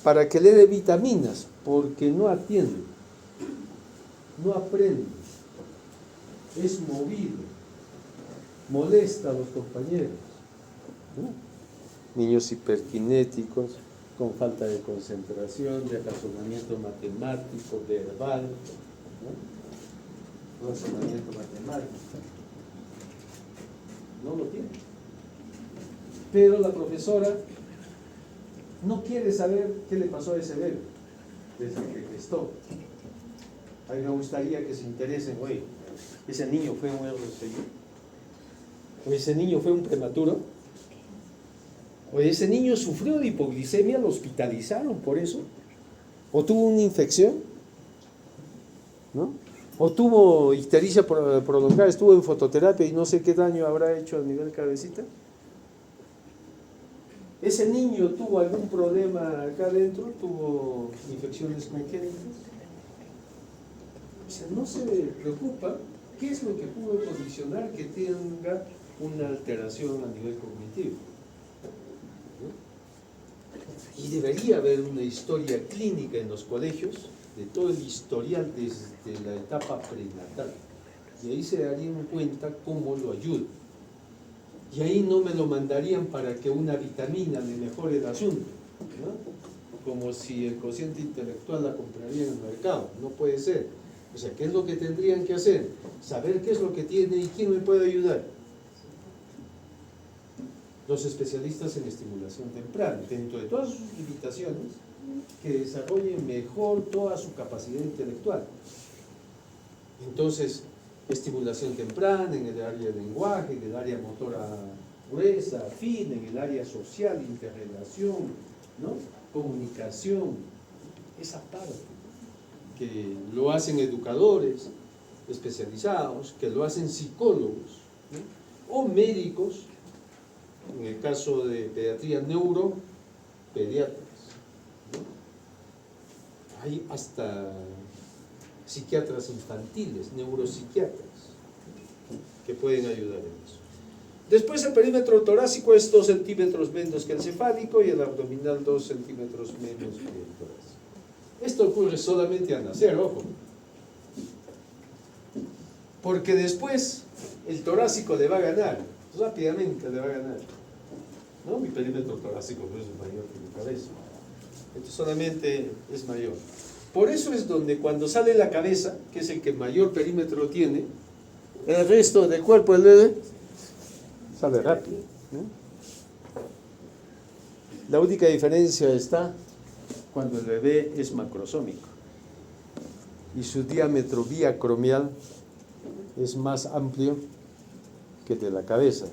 para que le dé vitaminas, porque no atiende, no aprende, es movido, molesta a los compañeros, ¿no? Niños hiperkinéticos, con falta de concentración, de razonamiento matemático, verbal, ¿no? Razonamiento matemático. No lo tiene. Pero la profesora no quiere saber qué le pasó a ese bebé desde que gestó. A mí me gustaría que se interesen, oye, ese niño fue un RCI, o ese niño fue un prematuro, o ese niño sufrió de hipoglicemia, lo hospitalizaron por eso, o tuvo una infección, ¿no? O tuvo ictericia prolongada, estuvo en fototerapia y no sé qué daño habrá hecho a nivel cabecita. Ese niño tuvo algún problema acá adentro, tuvo infecciones congénitas. O sea, no se preocupa qué es lo que pudo condicionar que tenga una alteración a nivel cognitivo, ¿no? Y debería haber una historia clínica en los colegios de todo el historial desde la etapa prenatal. Y ahí se darían cuenta cómo lo ayuda. Y ahí no me lo mandarían para que una vitamina le mejore el asunto, ¿no? Como si el cociente intelectual la compraría en el mercado. No puede ser. O sea, ¿qué es lo que tendrían que hacer? Saber qué es lo que tiene y quién me puede ayudar. Los especialistas en estimulación temprana, dentro de todas sus limitaciones, que desarrollen mejor toda su capacidad intelectual. Entonces, estimulación temprana en el área del lenguaje, en el área motora gruesa, fina, en el área social, interrelación, ¿no? Comunicación, esa parte, que lo hacen educadores especializados, que lo hacen psicólogos, ¿no? O médicos, en el caso de pediatría, neuropediatras, ¿no? Hay hasta psiquiatras infantiles, neuropsiquiatras, que pueden ayudar en eso. Después el perímetro torácico es 2 centímetros menos que el cefálico y el abdominal 2 centímetros menos que el torácico. Esto ocurre solamente al nacer, ojo, porque después el torácico le va a ganar, rápidamente le va a ganar, ¿no? Mi perímetro torácico no es mayor que mi cabeza, entonces solamente es mayor. Por eso es donde cuando sale la cabeza, que es el que mayor perímetro tiene, el resto del cuerpo del bebé sale rápido, ¿no? La única diferencia está cuando el bebé es macrosómico y su diámetro biacromial es más amplio que el de la cabeza.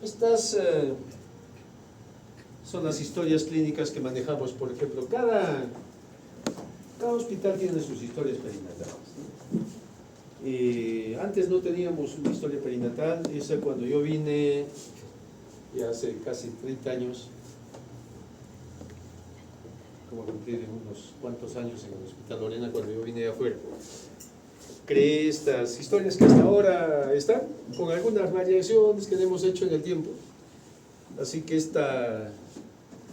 Estas son las historias clínicas que manejamos. Por ejemplo, cada hospital tiene sus historias perinatales, ¿no? Antes no teníamos una historia perinatal. Esa cuando yo vine, ya hace casi 30 años, como cumplir unos cuantos años en el Hospital Lorena, cuando yo vine de afuera, creé estas historias que hasta ahora están, con algunas variaciones que le hemos hecho en el tiempo. Así que esta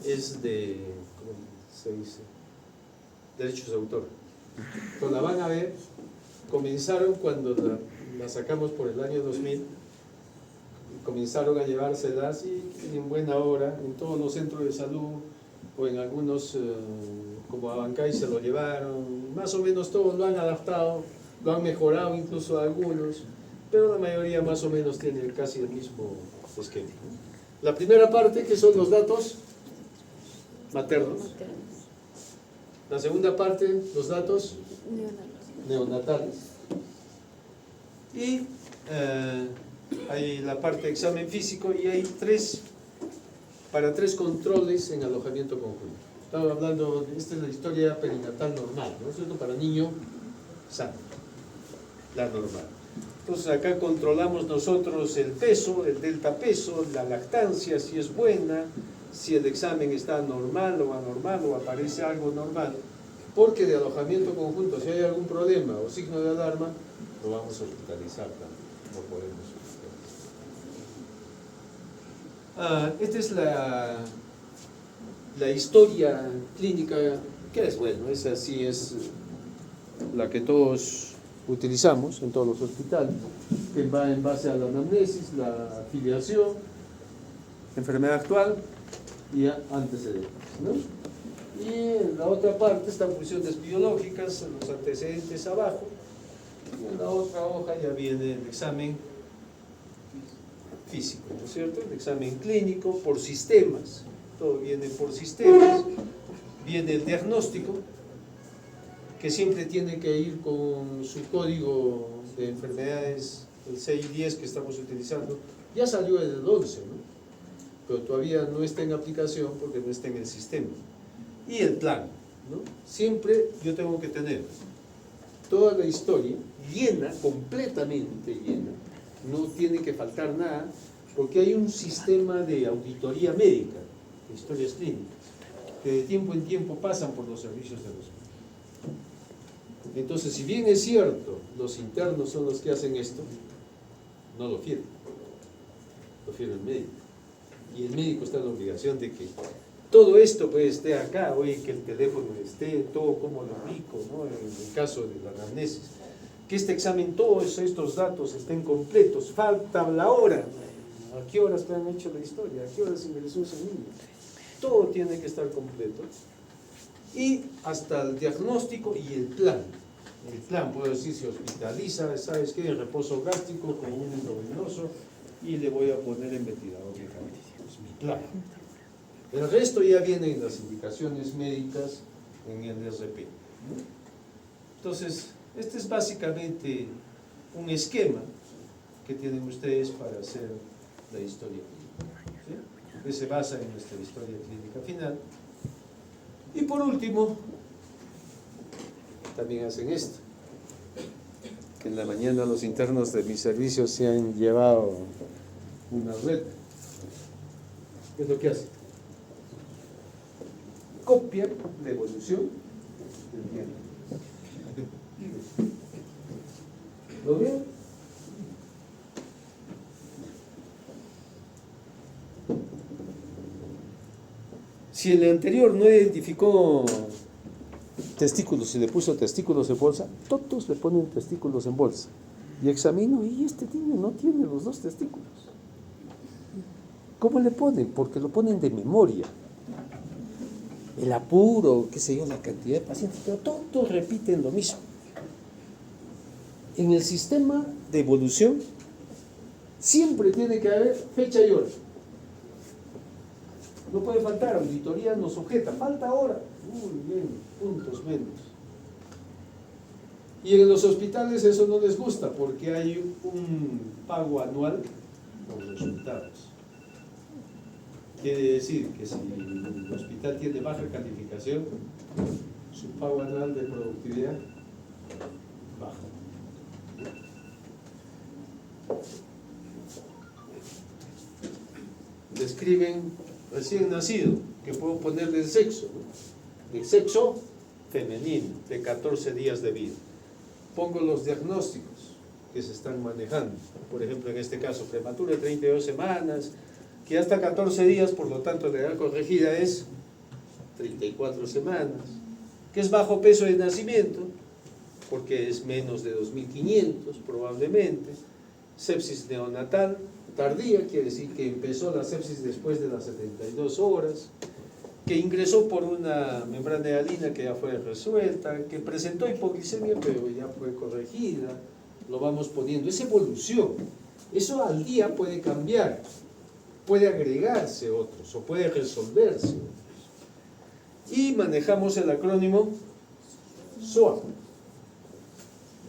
es de, ¿cómo se dice?, derechos de autor. Pues la van a ver, comenzaron cuando la sacamos por el año 2000, comenzaron a llevárselas y en buena hora, en todos los centros de salud, o en algunos, como Abancay, se lo llevaron, más o menos todos lo han adaptado, lo han mejorado incluso algunos, pero la mayoría más o menos tiene casi el mismo esquema. La primera parte, que son los datos maternos. La segunda parte, los datos neonatales. Y hay la parte de examen físico y hay para tres controles en alojamiento conjunto. Estamos hablando, esta es la historia perinatal normal, ¿no es cierto? Para niño sano, la normal. Entonces acá controlamos nosotros el peso, el delta peso, la lactancia, si es buena, si el examen está normal o anormal o aparece algo normal, porque de alojamiento conjunto, si hay algún problema o signo de alarma, lo vamos a hospitalizar también, no podemos hospitalizar. Esta es la historia clínica, que es bueno, esa sí es la que todos utilizamos en todos los hospitales, que va en base a la anamnesis, la filiación, enfermedad actual y antecedentes, ¿no? Y en la otra parte están funciones biológicas, los antecedentes abajo, y en la otra hoja ya viene el examen físico, ¿no es cierto? El examen clínico por sistemas, todo viene por sistemas, viene el diagnóstico, que siempre tiene que ir con su código de enfermedades, el 610 que estamos utilizando. Ya salió en el 11, ¿no? Pero todavía no está en aplicación porque no está en el sistema. Y el plan, ¿no? Siempre yo tengo que tener toda la historia llena, completamente llena, no tiene que faltar nada, porque hay un sistema de auditoría médica, de historias clínicas, que de tiempo en tiempo pasan por los servicios de los médicos. Entonces, si bien es cierto, los internos son los que hacen esto, no lo firman, lo firma el médico. Y el médico está en la obligación de que todo esto pues esté acá, oye, que el teléfono esté, todo como lo ubico, ¿no? En el caso de la anamnesis, que este examen, todos estos datos estén completos, falta la hora, a qué horas te han hecho la historia, a qué horas ingresó ese niño, todo tiene que estar completo, y hasta el diagnóstico y el plan. El plan, puedo decir, se hospitaliza, ¿sabes qué? En reposo gástrico con un endovenoso y le voy a poner en ventilador mecánico. Es mi plan. El resto ya viene en las indicaciones médicas en el RP, ¿no? Entonces, este es básicamente un esquema que tienen ustedes para hacer la historia clínica, ¿sí? Que se basa en nuestra historia clínica final. Y por último, también hacen esto, que en la mañana los internos de mi servicio se han llevado una red. ¿Qué es lo que hacen? Copian la evolución del tiempo. ¿Lo ven? Si el anterior no identificó testículos y le puso testículos en bolsa, todos le ponen testículos en bolsa. Y examino, y este niño no tiene los dos testículos. ¿Cómo le ponen? Porque lo ponen de memoria. El apuro, qué sé yo, la cantidad de pacientes, pero todos repiten lo mismo. En el sistema de evolución siempre tiene que haber fecha y hora. No puede faltar, auditoría nos sujeta, falta hora. Muy bien, puntos menos. Y en los hospitales eso no les gusta porque hay un pago anual por resultados. Quiere decir que si el hospital tiene baja calificación, su pago anual de productividad baja. Describen recién nacido, que puedo ponerle el sexo, ¿no? El sexo femenino, de 14 días de vida. Pongo los diagnósticos que se están manejando. Por ejemplo, en este caso, prematuro de 32 semanas, que hasta 14 días, por lo tanto, la edad corregida es 34 semanas. Que es bajo peso de nacimiento, porque es menos de 2.500 probablemente. Sepsis neonatal tardía, quiere decir que empezó la sepsis después de las 72 horas, que ingresó por una membrana hialina que ya fue resuelta, que presentó hipoglicemia pero ya fue corregida, lo vamos poniendo. Es evolución, eso al día puede cambiar, puede agregarse otros o puede resolverse otros. Y manejamos el acrónimo SOA.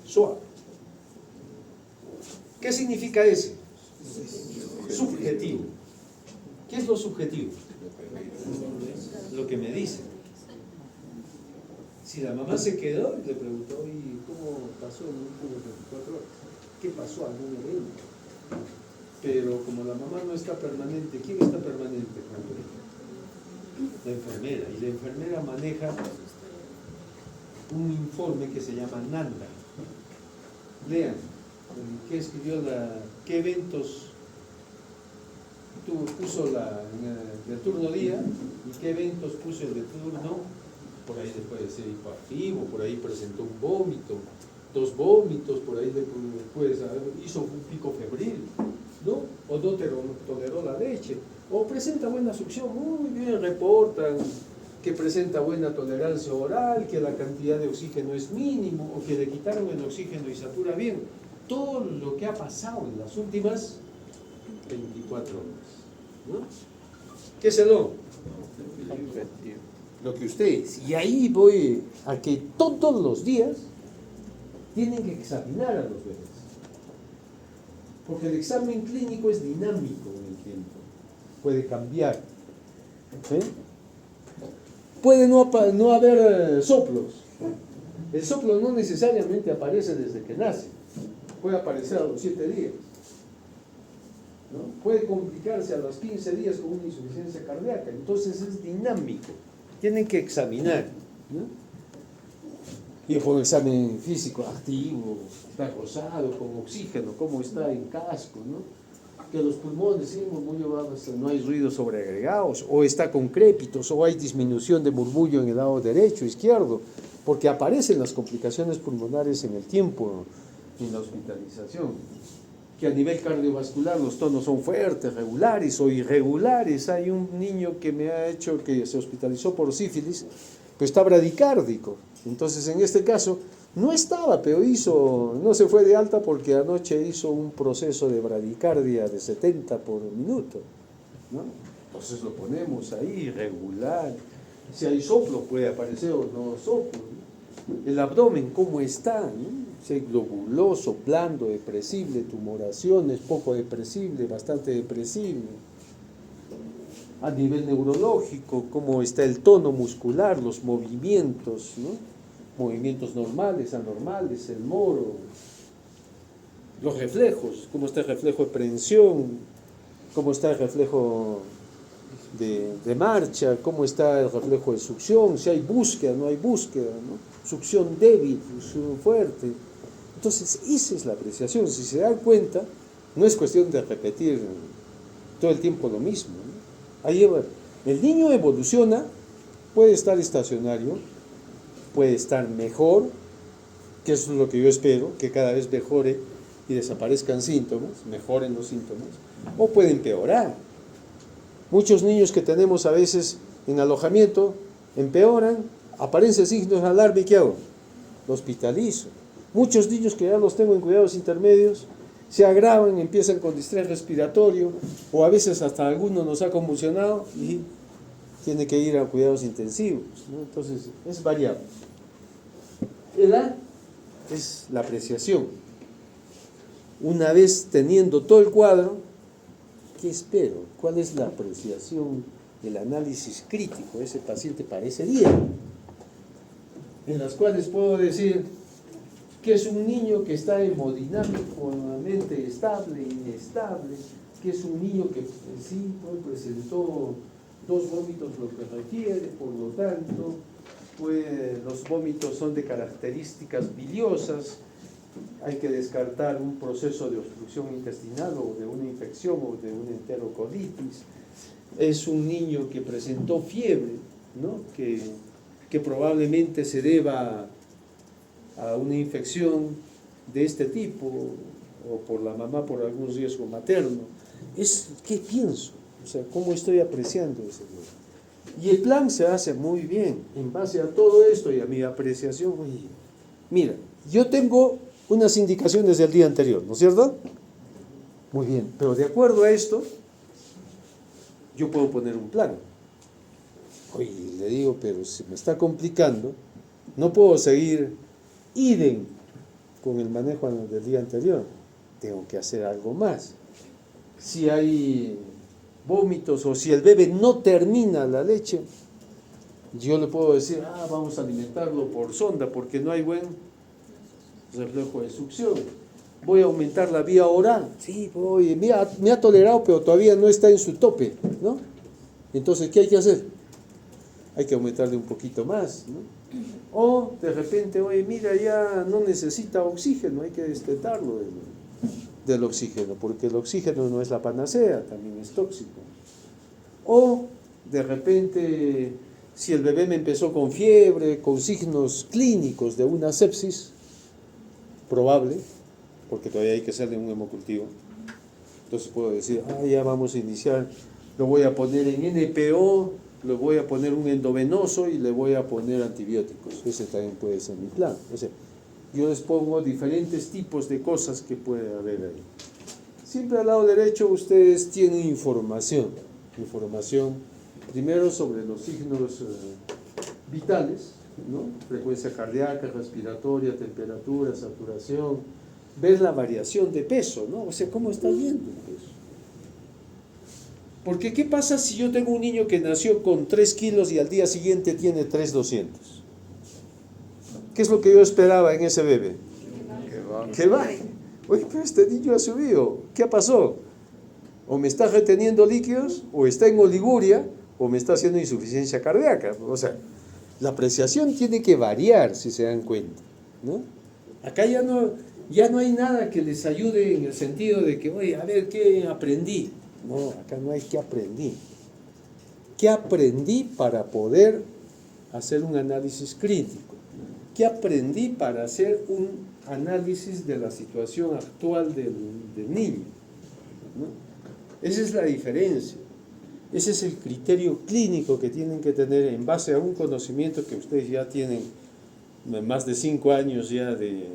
SOA. ¿Qué significa ese? Subjetivo. ¿Qué es lo subjetivo? Lo que me dice. Si la mamá se quedó y le preguntó, ¿y cómo pasó? No hubo 24 horas. ¿Qué pasó? ¿Algún evento? Pero como la mamá no está permanente, ¿quién está permanente? La enfermera. Y la enfermera maneja un informe que se llama NANDA. Lean. ¿Qué escribió qué eventos puso el turno día y qué eventos puso el de turno? Por ahí después de ser hipoactivo, por ahí presentó un vómito, 2 vómitos, por ahí después hizo un pico febril, ¿no? O no toleró la leche, o presenta buena succión, muy bien, reportan que presenta buena tolerancia oral, que la cantidad de oxígeno es mínimo, o que le quitaron el oxígeno y satura bien. Todo lo que ha pasado en las últimas 24 horas, ¿no? ¿Qué es el O?
Objetivo.
Lo que usted es. Y ahí voy a que todos los días tienen que examinar a los bebés. Porque el examen clínico es dinámico en el tiempo. Puede cambiar. ¿Sí? Puede no haber soplos. El soplo no necesariamente aparece desde que nace. Puede aparecer a los 7 días. ¿No? Puede complicarse a los 15 días con una insuficiencia cardíaca. Entonces es dinámico. Tienen que examinar, ¿no? Y por un examen físico activo, está rosado, con oxígeno, cómo está en casco, ¿no? Que los pulmones, sí, murmullo, no hay ruidos sobreagregados, o está con crépitos, o hay disminución de murmullo en el lado derecho, izquierdo, porque aparecen las complicaciones pulmonares en el tiempo, en la hospitalización. Que a nivel cardiovascular los tonos son fuertes, regulares o irregulares. Hay un niño que me ha hecho que se hospitalizó por sífilis, pues está bradicárdico. Entonces en este caso no estaba, pero no se fue de alta porque anoche hizo un proceso de bradicardia de 70 por minuto, ¿no? Entonces lo ponemos ahí, irregular. Si hay soplo puede aparecer o no soplo, ¿no? El abdomen, ¿cómo está? ¿No? Si hay globuloso, blando, depresible, tumoraciones, poco depresible, bastante depresible. A nivel neurológico, cómo está el tono muscular, los movimientos, ¿no? Movimientos normales, anormales, el moro, los reflejos, cómo está el reflejo de prehensión, cómo está el reflejo de marcha, cómo está el reflejo de succión, si hay búsqueda, no hay búsqueda, ¿no? Succión débil, succión fuerte. Entonces, esa es la apreciación. Si se dan cuenta, no es cuestión de repetir todo el tiempo lo mismo, ¿no? Ahí el niño evoluciona, puede estar estacionario, puede estar mejor, que eso es lo que yo espero, que cada vez mejore y desaparezcan síntomas, mejoren los síntomas, o puede empeorar. Muchos niños que tenemos a veces en alojamiento empeoran, aparecen signos de alarma y ¿qué hago? Lo hospitalizo. Muchos niños que ya los tengo en cuidados intermedios se agravan, empiezan con distrés respiratorio o a veces hasta alguno nos ha convulsionado y tiene que ir a cuidados intensivos, ¿no? Entonces es variable. Edad es la apreciación. Una vez teniendo todo el cuadro, ¿qué espero? ¿Cuál es la apreciación, el análisis crítico de ese paciente para ese día? En las cuales puedo decir que es un niño que está hemodinámicamente estable, inestable, que es un niño que sí presentó 2 vómitos lo que requiere, por lo tanto, los vómitos son de características biliosas, hay que descartar un proceso de obstrucción intestinal o de una infección o de una enterocolitis. Es un niño que presentó fiebre, ¿no? que probablemente se deba a una infección de este tipo o por la mamá por algún riesgo materno. ¿Qué pienso? O sea, ¿cómo estoy apreciando ese niño? Y el plan se hace muy bien en base a todo esto y a mi apreciación. Oye, mira, yo tengo unas indicaciones del día anterior, ¿no es cierto? Muy bien, pero de acuerdo a esto, yo puedo poner un plan. Oye, le digo, pero se me está complicando, no puedo seguir idem con el manejo del día anterior, tengo que hacer algo más. Si hay vómitos o si el bebé no termina la leche, yo le puedo decir, vamos a alimentarlo por sonda porque no hay buen reflejo de succión. Voy a aumentar la vía oral. Sí, oye, me ha tolerado, pero todavía no está en su tope, ¿no? Entonces, ¿qué hay que hacer? Hay que aumentarle un poquito más, ¿no? O de repente, oye, mira, ya no necesita oxígeno, hay que destetarlo del oxígeno, porque el oxígeno no es la panacea, también es tóxico. O de repente, si el bebé me empezó con fiebre, con signos clínicos de una sepsis, probable, porque todavía hay que hacerle un hemocultivo, entonces puedo decir, ya vamos a iniciar, lo voy a poner en NPO, le voy a poner un endovenoso y le voy a poner antibióticos. Ese también puede ser mi plan. O sea, yo les pongo diferentes tipos de cosas que puede haber ahí. Siempre al lado derecho ustedes tienen información. Al lado izquierdo, ¿no? Tienen la información, primero sobre los signos vitales, ¿no? Frecuencia cardíaca, respiratoria, temperatura, saturación, ver la variación de peso, ¿no? O sea, cómo está yendo el peso. Porque ¿qué pasa si yo tengo un niño que nació con 3 kilos y al día siguiente tiene 3,200? ¿Qué es lo que yo esperaba en ese bebé? Que baje. Oye, pero este niño ha subido. ¿Qué pasó? O me está reteniendo líquidos, o está en oliguria, o me está haciendo insuficiencia cardíaca. O sea, la apreciación tiene que variar, si se dan cuenta, ¿no? Acá ya no hay nada que les ayude en el sentido de que, oye, a ver, ¿qué aprendí? No, acá no hay qué aprendí. ¿Qué aprendí para poder hacer un análisis crítico? ¿Qué aprendí para hacer un análisis de la situación actual del niño? ¿No? Esa es la diferencia. Ese es el criterio clínico que tienen que tener en base a un conocimiento que ustedes ya tienen más de 5 años ya de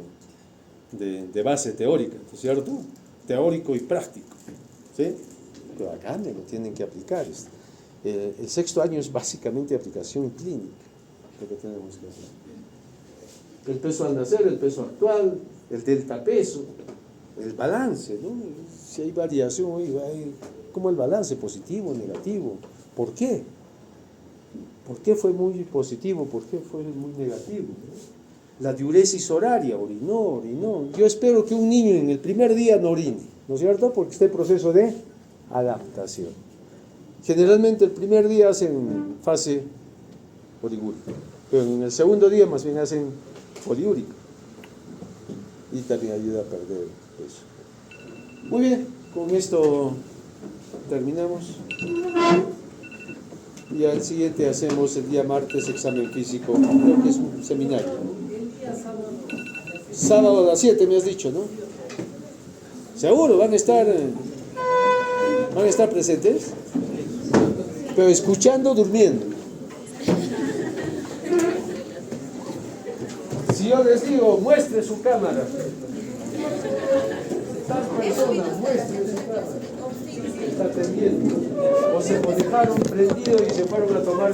base teórica, ¿no es cierto? Teórico y práctico, ¿sí? Pero acá me lo tienen que aplicar. El 6º año es básicamente aplicación clínica, lo que tenemos que hacer. El peso al nacer, el peso actual, el delta peso, el balance, ¿no? Si hay variación, ¿cómo el balance? ¿Positivo, negativo? ¿Por qué? ¿Por qué fue muy positivo? ¿Por qué fue muy negativo? La diuresis horaria, orinó. Yo espero que un niño en el primer día no orine, ¿no es cierto? Porque está en proceso de adaptación. Generalmente el primer día hacen fase oligúrica, pero en el segundo día más bien hacen poliúrica. Y también ayuda a perder peso. Muy bien, con esto terminamos. Y al siguiente hacemos el día martes examen físico, creo que es un seminario. Sábado a las 7 me has dicho, ¿no? ¿Seguro? ¿Van a estar presentes? Pero escuchando, durmiendo. Si yo les digo, muestre su cámara. Tal persona, muestre su cámara. Está atendiendo. O se dejaron prendido y se fueron a tomar